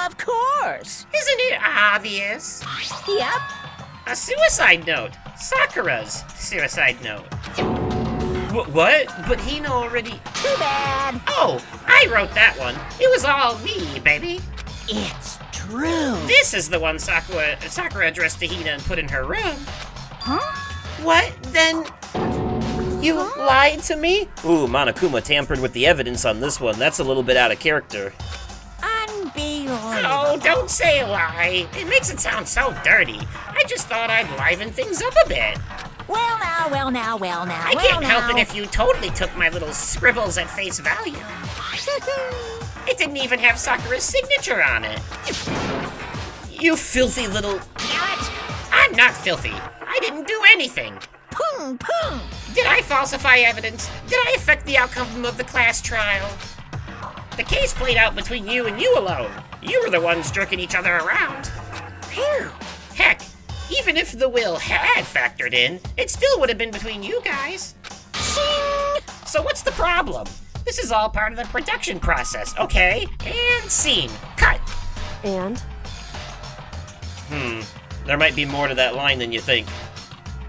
Of course. Isn't it obvious? Yep. A suicide note. Sakura's suicide note. What? But Hina already... Too bad. Oh, I wrote that one. It was all me, baby. It's true. This is the one Sakura addressed to Hina and put in her room. Huh? What? Then... You lied to me? Ooh, Monokuma tampered with the evidence on this one. That's a little bit out of character. Unbelievable. Oh, Oh, don't say a lie. It makes it sound so dirty. I just thought I'd liven things up a bit. Well now, well now, well now, I can't help now. it if you totally took my little scribbles at face value. It didn't even have Sakura's signature on it. You filthy little... I'm not filthy. I didn't do anything. Pung, pung. Did I falsify evidence? Did I affect the outcome of the class trial? The case played out between you and you alone. You were the ones jerking each other around. Phew. Heck, even if the will had factored in, it still would have been between you guys. Shing. So what's the problem? This is all part of the production process, okay? And scene. Cut. And? There might be more to that line than you think.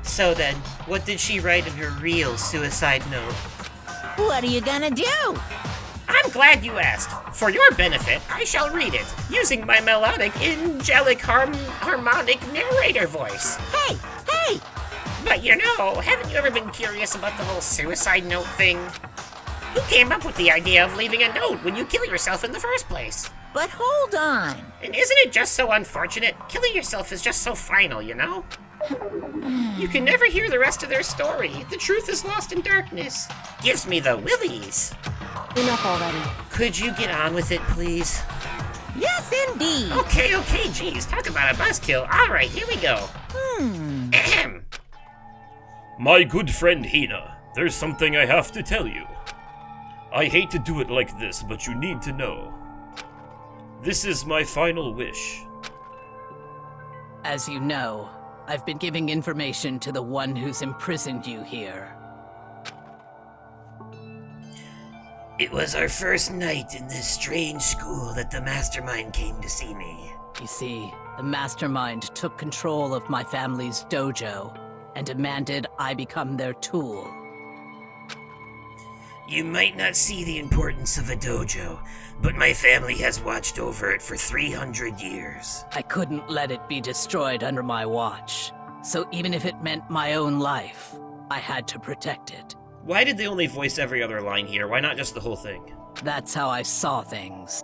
So then, what did she write in her real suicide note? What are you gonna do? I'm glad you asked. For your benefit, I shall read it, using my melodic, angelic, harmonic narrator voice. Hey, hey! But you know, haven't you ever been curious about the whole suicide note thing? Who came up with the idea of leaving a note when you kill yourself in the first place? But hold on. And isn't it just so unfortunate? Killing yourself is just so final, you know? You can never hear the rest of their story. The truth is lost in darkness. Gives me the willies. Enough already. Could you get on with it, please? Yes, indeed. Okay, geez, talk about a buzzkill. All right, here we go. Ahem. My good friend Hina, there's something I have to tell you. I hate to do it like this, but you need to know. This is my final wish. As you know, I've been giving information to the one who's imprisoned you here. It was our first night in this strange school that the mastermind came to see me. You see, the mastermind took control of my family's dojo and demanded I become their tool. You might not see the importance of a dojo, but my family has watched over it for 300 years. I couldn't let it be destroyed under my watch, so even if it meant my own life, I had to protect it. Why did they only voice every other line here? Why not just the whole thing? That's how I saw things.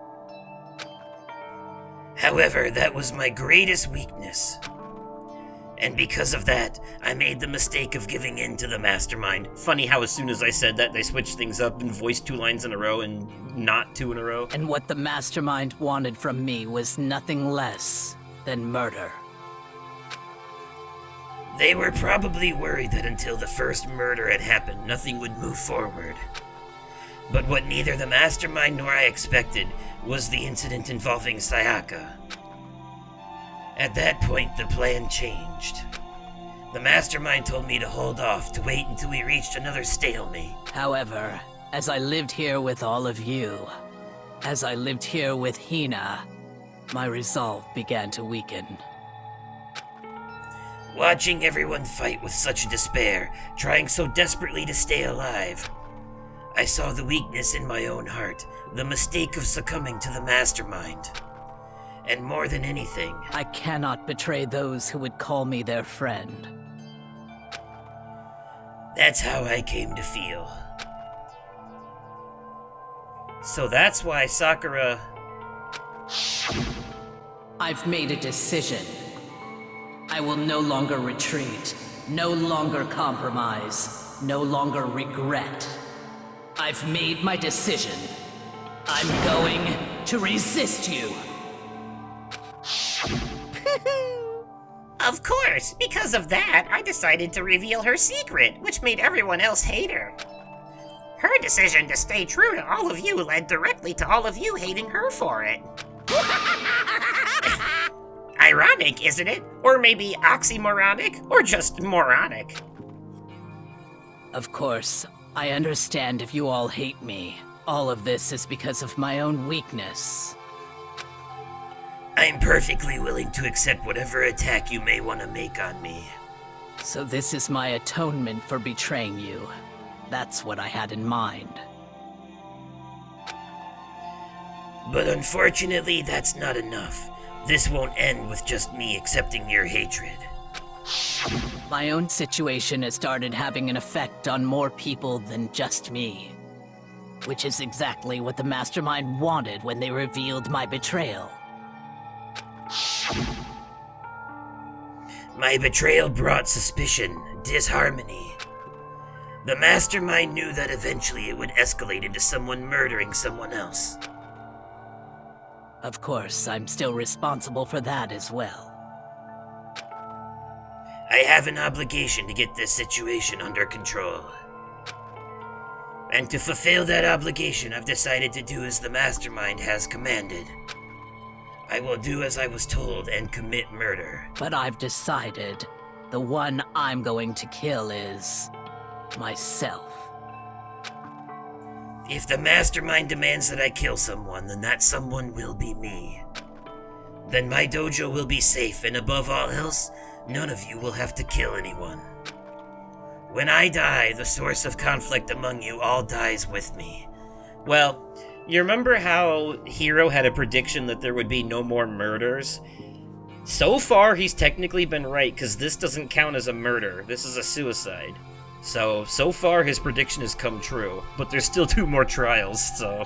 However, that was my greatest weakness. And because of that, I made the mistake of giving in to the mastermind. Funny how as soon as I said that, they switched things up and voiced 2 lines in a row and not 2 in a row. And what the mastermind wanted from me was nothing less than murder. They were probably worried that until the first murder had happened, nothing would move forward. But what neither the mastermind nor I expected was the incident involving Sayaka. At that point, the plan changed. The mastermind told me to hold off, to wait until we reached another stalemate. However, as I lived here with all of you, as I lived here with Hina, my resolve began to weaken. Watching everyone fight with such despair, trying so desperately to stay alive, I saw the weakness in my own heart, the mistake of succumbing to the mastermind. And more than anything, I cannot betray those who would call me their friend. That's how I came to feel. So that's why Sakura... I've made a decision. I will no longer retreat, no longer compromise, no longer regret. I've made my decision. I'm going to resist you. Of course, because of that, I decided to reveal her secret, which made everyone else hate her. Her decision to stay true to all of you led directly to all of you hating her for it. Ironic, isn't it? Or maybe oxymoronic, or just moronic. Of course, I understand if you all hate me. All of this is because of my own weakness. I'm perfectly willing to accept whatever attack you may want to make on me. So this is my atonement for betraying you. That's what I had in mind. But unfortunately, that's not enough. This won't end with just me accepting your hatred. My own situation has started having an effect on more people than just me. Which is exactly what the Mastermind wanted when they revealed my betrayal. My betrayal brought suspicion, disharmony. The mastermind knew that eventually it would escalate into someone murdering someone else. Of course, I'm still responsible for that as well. I have an obligation to get this situation under control. And to fulfill that obligation, I've decided to do as the mastermind has commanded. I will do as I was told and commit murder. But I've decided the one I'm going to kill is myself. If the mastermind demands that I kill someone, then that someone will be me. Then my dojo will be safe, and above all else, none of you will have to kill anyone. When I die, the source of conflict among you all dies with me. Well, you remember how Hiro had a prediction that there would be no more murders? So far, he's technically been right, because this doesn't count as a murder. This is a suicide. So far his prediction has come true, but there's still 2 more trials, so...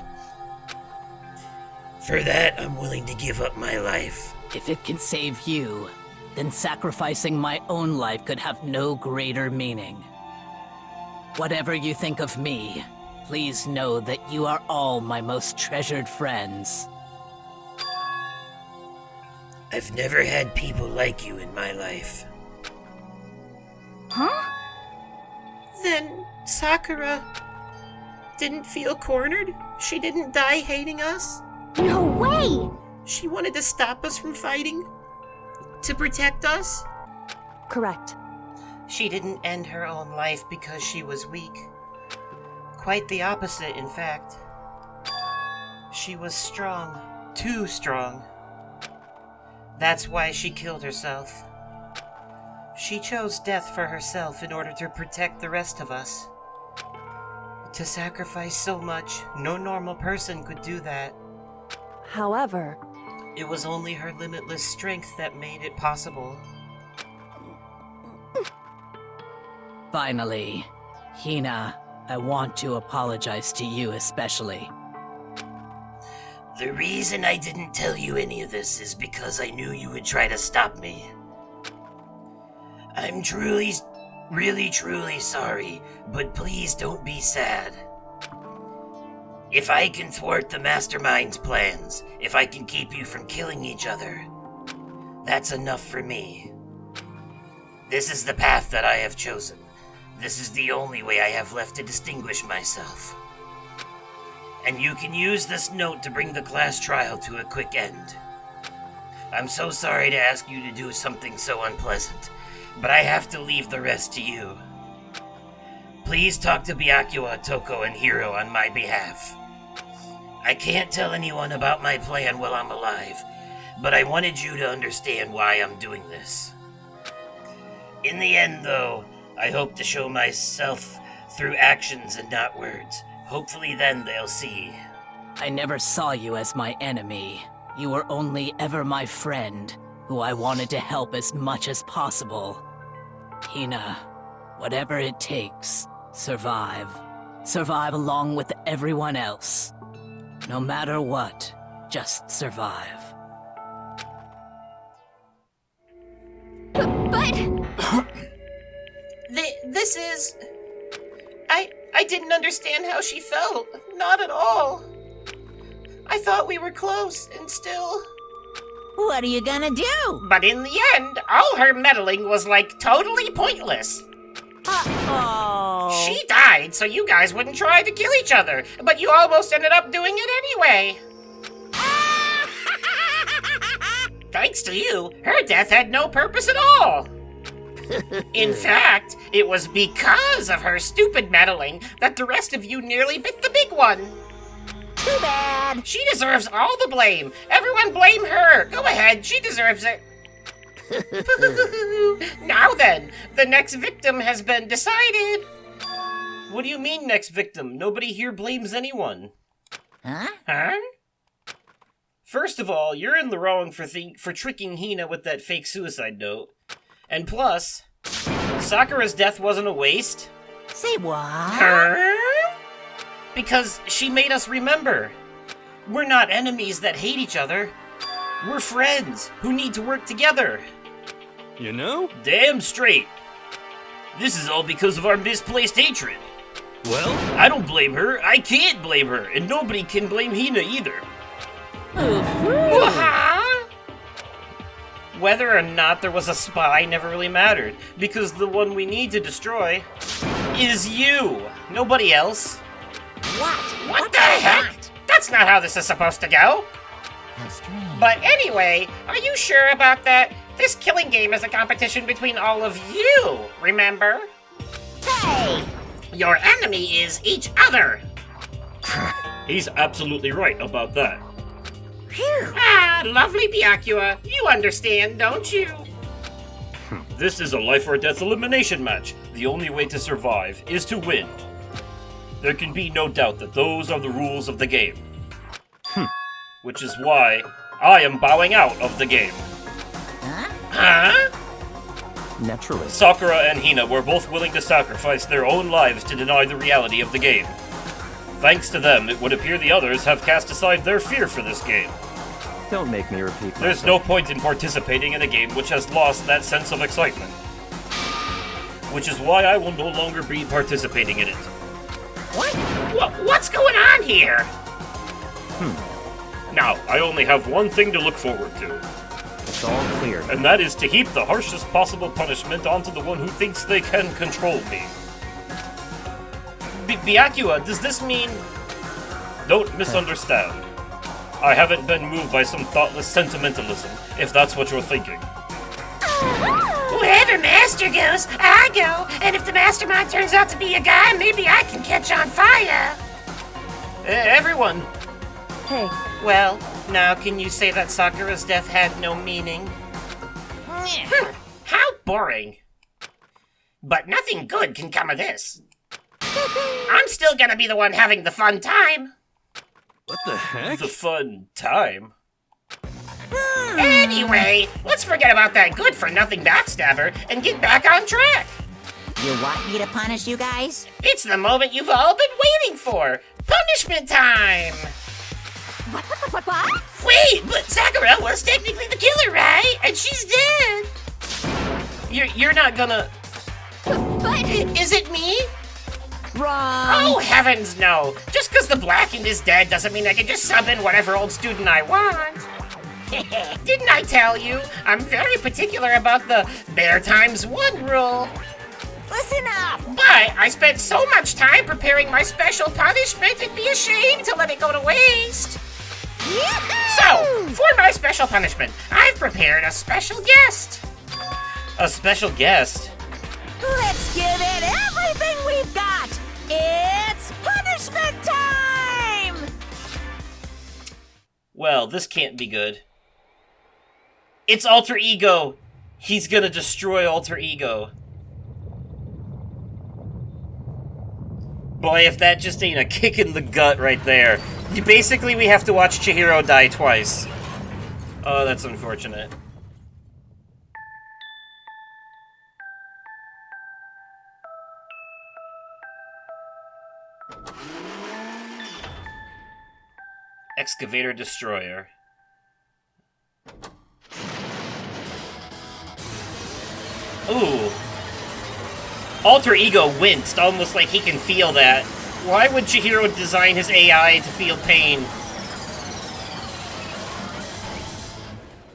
For that, I'm willing to give up my life. If it can save you, then sacrificing my own life could have no greater meaning. Whatever you think of me, please know that you are all my most treasured friends. I've never had people like you in my life. Huh? Then Sakura didn't feel cornered? She didn't die hating us? No way! She wanted to stop us from fighting? To protect us? Correct. She didn't end her own life because she was weak. Quite the opposite, in fact. She was strong. Too strong. That's why she killed herself. She chose death for herself in order to protect the rest of us. To sacrifice so much, no normal person could do that. However, it was only her limitless strength that made it possible. Finally, Hina, I want to apologize to you especially. The reason I didn't tell you any of this is because I knew you would try to stop me. I'm really truly sorry, but please don't be sad. If I can thwart the mastermind's plans, if I can keep you from killing each other, that's enough for me. This is the path that I have chosen. This is the only way I have left to distinguish myself. And you can use this note to bring the class trial to a quick end. I'm so sorry to ask you to do something so unpleasant, but I have to leave the rest to you. Please talk to Byakuya, Toko, and Hiro on my behalf. I can't tell anyone about my plan while I'm alive, but I wanted you to understand why I'm doing this. In the end, though, I hope to show myself through actions and not words. Hopefully then they'll see. I never saw you as my enemy. You were only ever my friend, who I wanted to help as much as possible. Hina, whatever it takes, survive. Survive along with everyone else. No matter what, just survive. But... This is... I didn't understand how she felt. Not at all. I thought we were close, and still... What are you gonna do? But in the end, all her meddling was totally pointless. Uh-oh. She died so you guys wouldn't try to kill each other, but you almost ended up doing it anyway. Thanks to you, her death had no purpose at all. In fact, it was because of her stupid meddling that the rest of you nearly bit the big one. Too bad. She deserves all the blame. Everyone blame her. Go ahead, she deserves it. Now then, the next victim has been decided. What do you mean, next victim? Nobody here blames anyone. Huh? First of all, you're in the wrong for tricking Hina with that fake suicide note. And plus, Sakura's death wasn't a waste. Say what? Huh? Because she made us remember. We're not enemies that hate each other. We're friends who need to work together. You know? Damn straight. This is all because of our misplaced hatred. Well? I don't blame her. I can't blame her. And nobody can blame Hina either. Whether or not there was a spy never really mattered, because the one we need to destroy is you. Nobody else. What the heck? That's not how this is supposed to go. How strange. But anyway, are you sure about that? This killing game is a competition between all of you, remember? Hey! Your enemy is each other. He's absolutely right about that. Phew! Ah, lovely Byakuya. You understand, don't you? This is a life or death elimination match. The only way to survive is to win. There can be no doubt that those are the rules of the game. Which is why I am bowing out of the game. Huh? Naturally. Sakura and Hina were both willing to sacrifice their own lives to deny the reality of the game. Thanks to them, it would appear the others have cast aside their fear for this game. Don't make me repeat myself. There's no point in participating in a game which has lost that sense of excitement. Which is why I will no longer be participating in it. What's going on here? Now, I only have one thing to look forward to, It's all clear. and that is to heap the harshest possible punishment onto the one who thinks they can control me. Byakuya, does this mean... Don't misunderstand. I haven't been moved by some thoughtless sentimentalism, if that's what you're thinking. Wherever Master goes, I go. And if the Mastermind turns out to be a guy, maybe I can catch on fire. Everyone. Hey, Well, now can you say that Sakura's death had no meaning? How boring. But nothing good can come of this. I'm still gonna be the one having the fun time. What the heck? The fun time? Anyway, let's forget about that good-for-nothing backstabber and get back on track. You want me to punish you guys? It's the moment you've all been waiting for. Punishment time! What? Wait, but Sakura was technically the killer, right? And she's dead. You're not gonna... But Is it me? wrong. Oh, heavens no. Just because the Blackened is dead doesn't mean I can just sub in whatever old student I want. Didn't I tell you? I'm very particular about the bear times one rule. Listen up! But I spent so much time preparing my special punishment, it'd be a shame to let it go to waste. So, for my special punishment, I've prepared a special guest. A special guest? Let's give it everything we've got! It's punishment time! Well, this can't be good. It's Alter Ego! He's gonna destroy Alter Ego. Boy, if that just ain't a kick in the gut right there. Basically, we have to watch Chihiro die twice. Oh, that's unfortunate. Excavator Destroyer. Ooh. Alter Ego winced, almost like he can feel that. Why would Chihiro design his AI to feel pain?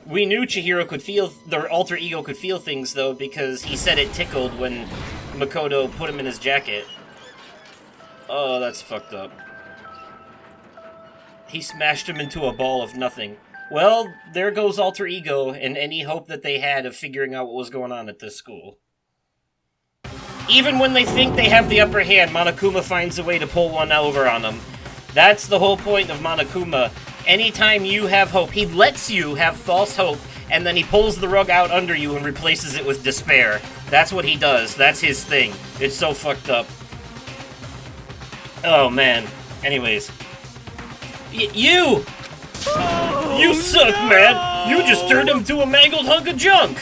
We knew Chihiro could feel, the Alter Ego could feel things, though, because he said it tickled when Makoto put him in his jacket. Oh, that's fucked up. He smashed him into a ball of nothing. Well, there goes Alter Ego and any hope that they had of figuring out what was going on at this school. Even when they think they have the upper hand, Monokuma finds a way to pull one over on them. That's the whole point of Monokuma. Anytime you have hope, he lets you have false hope, and then he pulls the rug out under you and replaces it with despair. That's what he does. That's his thing. It's so fucked up. Oh, man. Anyways. You! You suck, man! You just turned him to a mangled hunk of junk!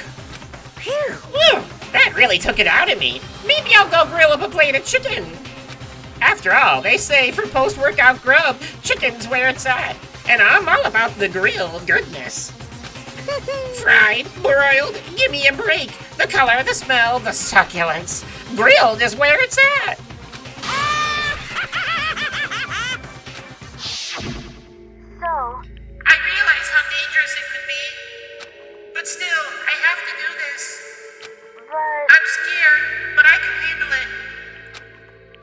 Phew, that really took it out of me. Maybe I'll go grill up a plate of chicken. After all, they say for post-workout grub, chicken's where it's at. And I'm all about the grill goodness. Fried, broiled, give me a break. The color, the smell, the succulence. Grilled is where it's at. So, I realize how dangerous it could be, but still, I have to do this. but I'm scared, but I can handle it.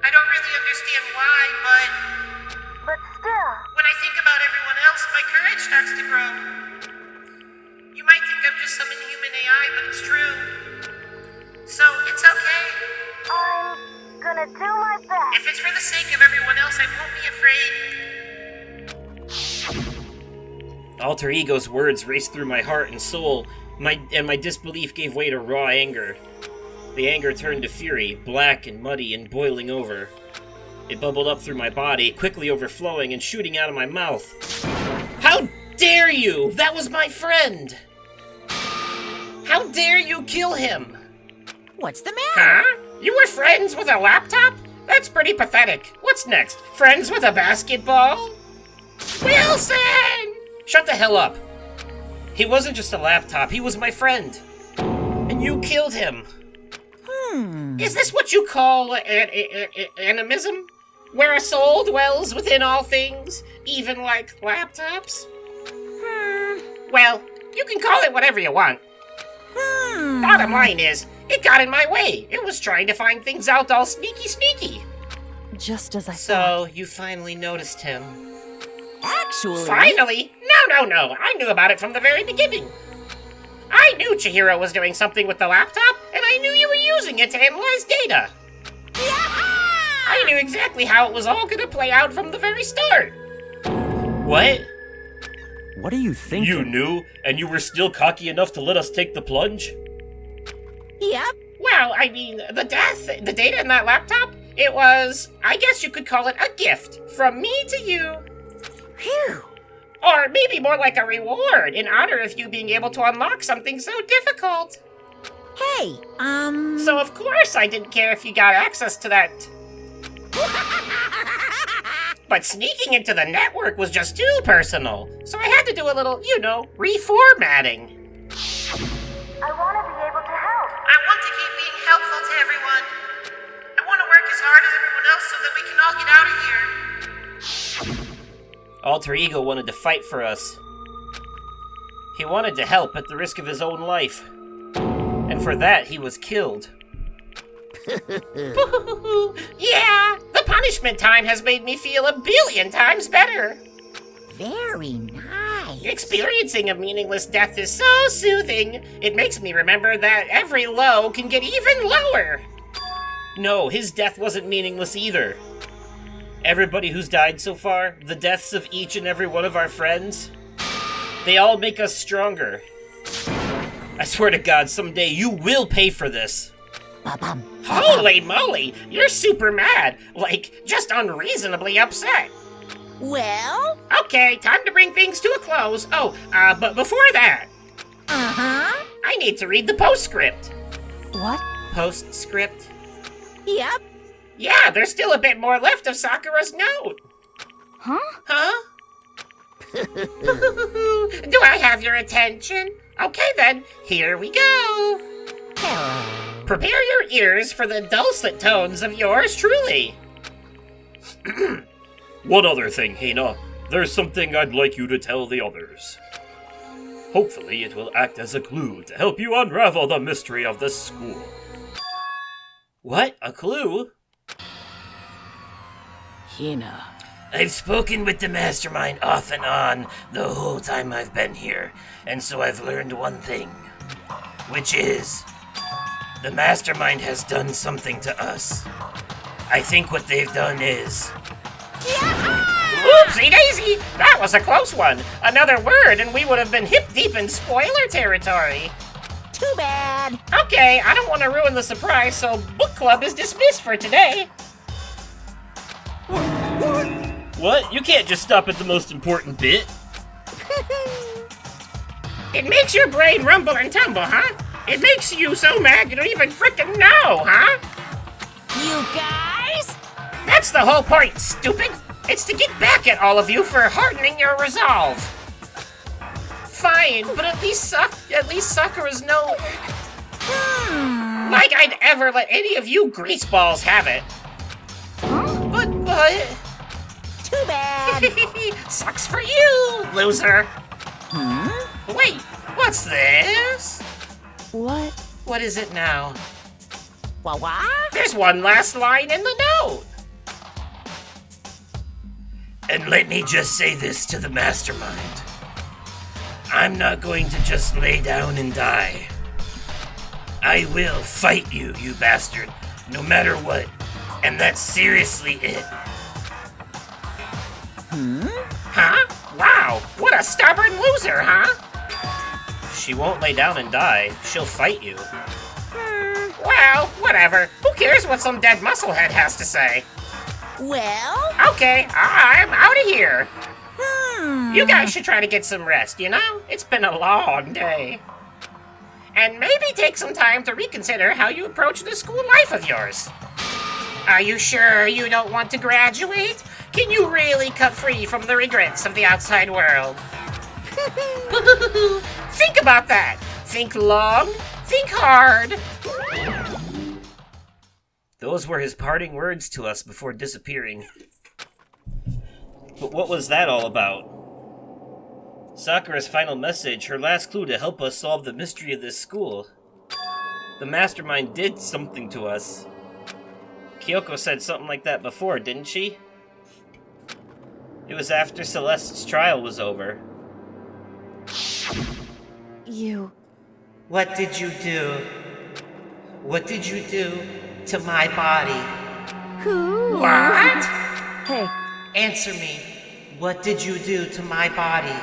I don't really understand why, but still, when I think about everyone else, my courage starts to grow. You might think I'm just some inhuman AI, but it's true. So, it's okay. I'm gonna do my best. If it's for the sake of everyone else, I won't be afraid. Alter Ego's words raced through my heart and soul, and my disbelief gave way to raw anger. The anger turned to fury, black and muddy and boiling over. It bubbled up through my body, quickly overflowing and shooting out of my mouth. How dare you! That was my friend! How dare you kill him? What's the matter? Huh? You were friends with a laptop? That's pretty pathetic. What's next? Friends with a basketball? Wilson! Shut the hell up. He wasn't just a laptop, he was my friend. And you killed him. Is this what you call animism? Where a soul dwells within all things, even like laptops? Well, you can call it whatever you want. Bottom line is, it got in my way. It was trying to find things out all sneaky. Just as I thought. So, you finally noticed him. Actually... Finally? No. I knew about it from the very beginning. I knew Chihiro was doing something with the laptop, and I knew you were using it to analyze data. I knew exactly how it was all gonna play out from the very start. What? What are you thinking? You knew, and you were still cocky enough to let us take the plunge? Yep. Well, I mean, the data in that laptop, it was, I guess you could call it a gift from me to you. Phew. Or maybe more like a reward in honor of you being able to unlock something so difficult. Hey, So of course I didn't care if you got access to that. But sneaking into the network was just too personal, so I had to do a little, reformatting. I want to be able to help. I want to keep being helpful to everyone. I want to work as hard as everyone else so that we can all get out of here. Alter Ego wanted to fight for us. He wanted to help at the risk of his own life. And for that, he was killed. Yeah, the punishment time has made me feel 1,000,000,000 times better. very nice. Experiencing a meaningless death is so soothing. It makes me remember that every low can get even lower. No, his death wasn't meaningless either. Everybody who's died so far, the deaths of each and every one of our friends, they all make us stronger. I swear to God, someday you will pay for this. Holy moly, you're super mad. Like, just unreasonably upset. Well? Okay, time to bring things to a close. Oh, but before that... Uh-huh. I need to read the postscript. What? Postscript? Yep. Yeah, there's still a bit more left of Sakura's note. Huh? Do I have your attention? Okay then, here we go. Prepare your ears for the dulcet tones of yours truly. One other thing, Hina. There's something I'd like you to tell the others. Hopefully it will act as a clue to help you unravel the mystery of this school. What? A clue? Hina. I've spoken with the mastermind off and on the whole time I've been here, and so I've learned one thing, which is the mastermind has done something to us. I think what they've done is... Oopsie daisy! That was a close one. Another word and we would have been hip-deep in spoiler territory. Too bad. Okay, I don't want to ruin the surprise, so book club is dismissed for today. What? You can't just stop at the most important bit. It makes your brain rumble and tumble, huh? It makes you so mad you don't even frickin' know, huh? You guys? That's the whole point, stupid! It's to get back at all of you for hardening your resolve. Fine, but at least Sakura's no... Like I'd ever let any of you greaseballs have it. But... Too bad. Sucks for you, loser. Wait, what's this? What? What is it now? What? There's one last line in the note. And let me just say this to the mastermind. I'm not going to just lay down and die. I will fight you, you bastard, no matter what. And that's seriously it. Huh? Wow, what a stubborn loser, huh? She won't lay down and die. She'll fight you. Well, whatever. Who cares what some dead musclehead has to say? Well? Okay, I'm out of here. You guys should try to get some rest, you know? It's been a long day. And maybe take some time to reconsider how you approach this school life of yours. Are you sure you don't want to graduate? Can you really cut free from the regrets of the outside world? Think about that. Think long, think hard. Those were his parting words to us before disappearing. But what was that all about? Sakura's final message, her last clue to help us solve the mystery of this school. The mastermind did something to us. Kyoko said something like that before, didn't she? It was after Celeste's trial was over. You... What did you do? What did you do to my body? Who? What? Hey. Answer me. What did you do to my body?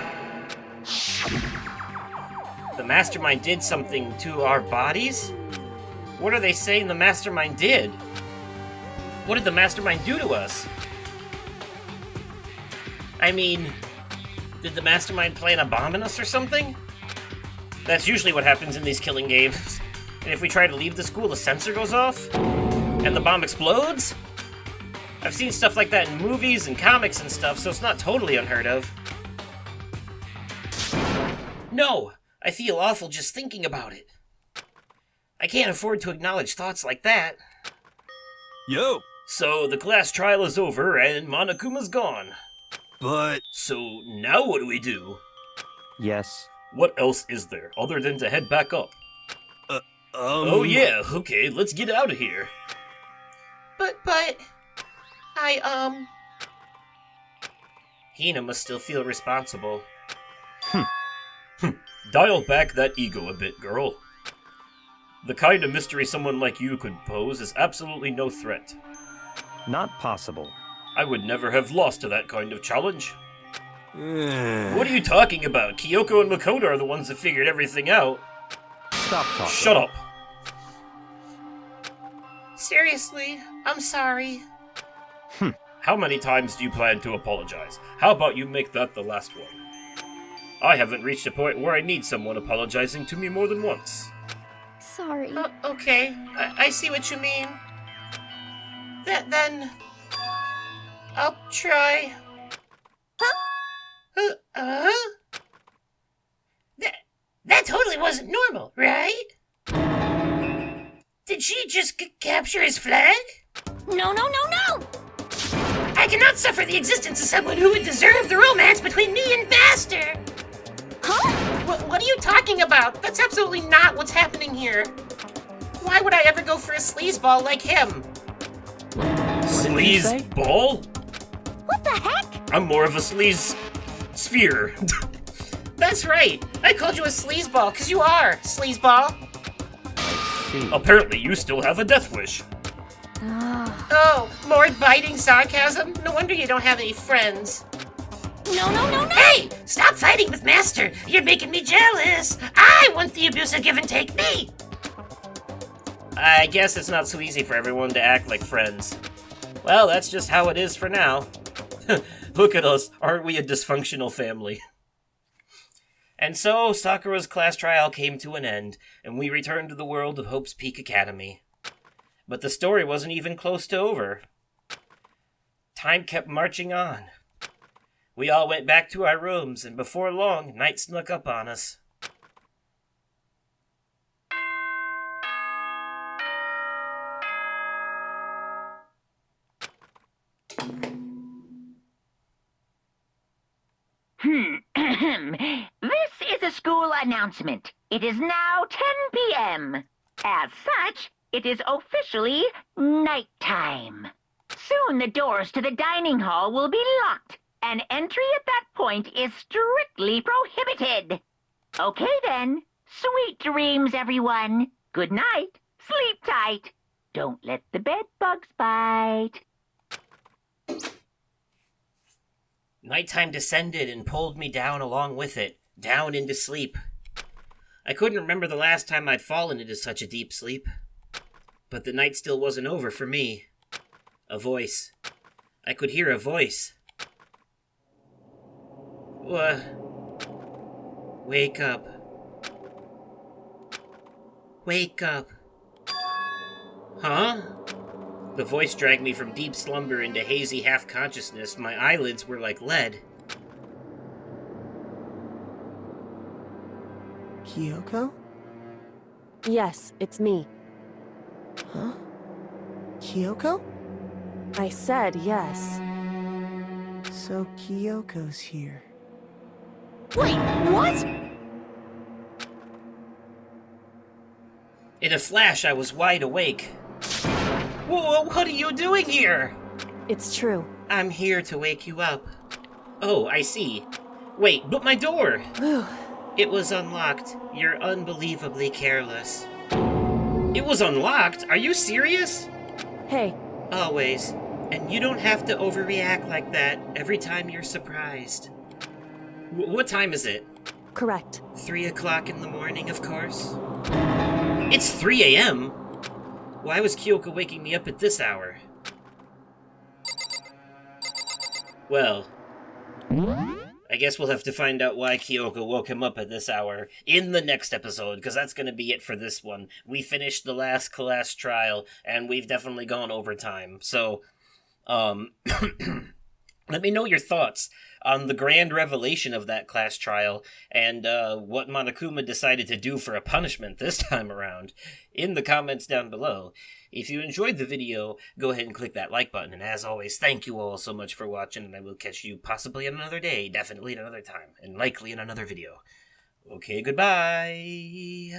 The mastermind did something to our bodies? What are they saying the mastermind did? What did the mastermind do to us? I mean, did the mastermind plant a bomb in us or something? That's usually what happens in these killing games. And if we try to leave the school, the sensor goes off? And the bomb explodes? I've seen stuff like that in movies and comics and stuff, so it's not totally unheard of. No! I feel awful just thinking about it. I can't afford to acknowledge thoughts like that. Yo! So, the class trial is over, and Monokuma's gone. But... So, now what do we do? Yes. What else is there, other than to head back up? Oh yeah, okay, let's get out of here. But, Hina must still feel responsible. Dial back that ego a bit, girl. The kind of mystery someone like you could pose is absolutely no threat. Not possible. I would never have lost to that kind of challenge. What are you talking about? Kyoko and Makoto are the ones that figured everything out. Stop talking. Shut up. Seriously, I'm sorry. How many times do you plan to apologize? How about you make that the last one? I haven't reached a point where I need someone apologizing to me more than once. Sorry. Okay, I see what you mean. Then... I'll try... That totally wasn't normal, right? Did she just capture his flag? No! I cannot suffer the existence of someone who would deserve the romance between me and Master! Huh? What are you talking about? That's absolutely not what's happening here. Why would I ever go for a sleazeball like him? Sleazeball? What the heck? I'm more of a sleaze sphere. That's right. I called you a sleazeball because you are, sleazeball. Apparently you still have a death wish. Oh, more biting sarcasm? No wonder you don't have any friends. No! Hey! Stop fighting with Master! You're making me jealous! I want the abusive give and take me! I guess it's not so easy for everyone to act like friends. Well, that's just how it is for now. Look at us, aren't we a dysfunctional family? And so, Sakura's class trial came to an end, and we returned to the world of Hope's Peak Academy. But the story wasn't even close to over. Time kept marching on. We all went back to our rooms, and before long, night snuck up on us. This is a school announcement. It is now 10 p.m. As such, it is officially nighttime. Soon the doors to the dining hall will be locked, and entry at that point is strictly prohibited. Okay then. Sweet dreams, everyone. Good night. Sleep tight. Don't let the bed bugs bite. Nighttime descended and pulled me down along with it, down into sleep. I couldn't remember the last time I'd fallen into such a deep sleep. But the night still wasn't over for me. A voice. I could hear a voice. Wake up. Wake up. Huh? The voice dragged me from deep slumber into hazy half-consciousness. My eyelids were like lead. Kyoko? Yes, it's me. Huh? Kyoko? I said yes. So Kyoko's here. Wait, what? In a flash, I was wide awake. Whoa, what are you doing here? It's true. I'm here to wake you up. Oh, I see. Wait, but my door! It was unlocked. You're unbelievably careless. It was unlocked? Are you serious? Hey. Always. And you don't have to overreact like that every time you're surprised. What time is it? Correct. 3 o'clock in the morning, of course. It's 3 a.m.? Why was Kyoko waking me up at this hour? Well, I guess we'll have to find out why Kyoko woke him up at this hour in the next episode, because that's going to be it for this one. We finished the last class trial, and we've definitely gone over time. So, let me know your thoughts on the grand revelation of that class trial and what Monokuma decided to do for a punishment this time around in the comments down below. If you enjoyed the video, go ahead and click that like button. And as always, thank you all so much for watching, and I will catch you possibly on another day, definitely at another time, and likely in another video. Okay, goodbye.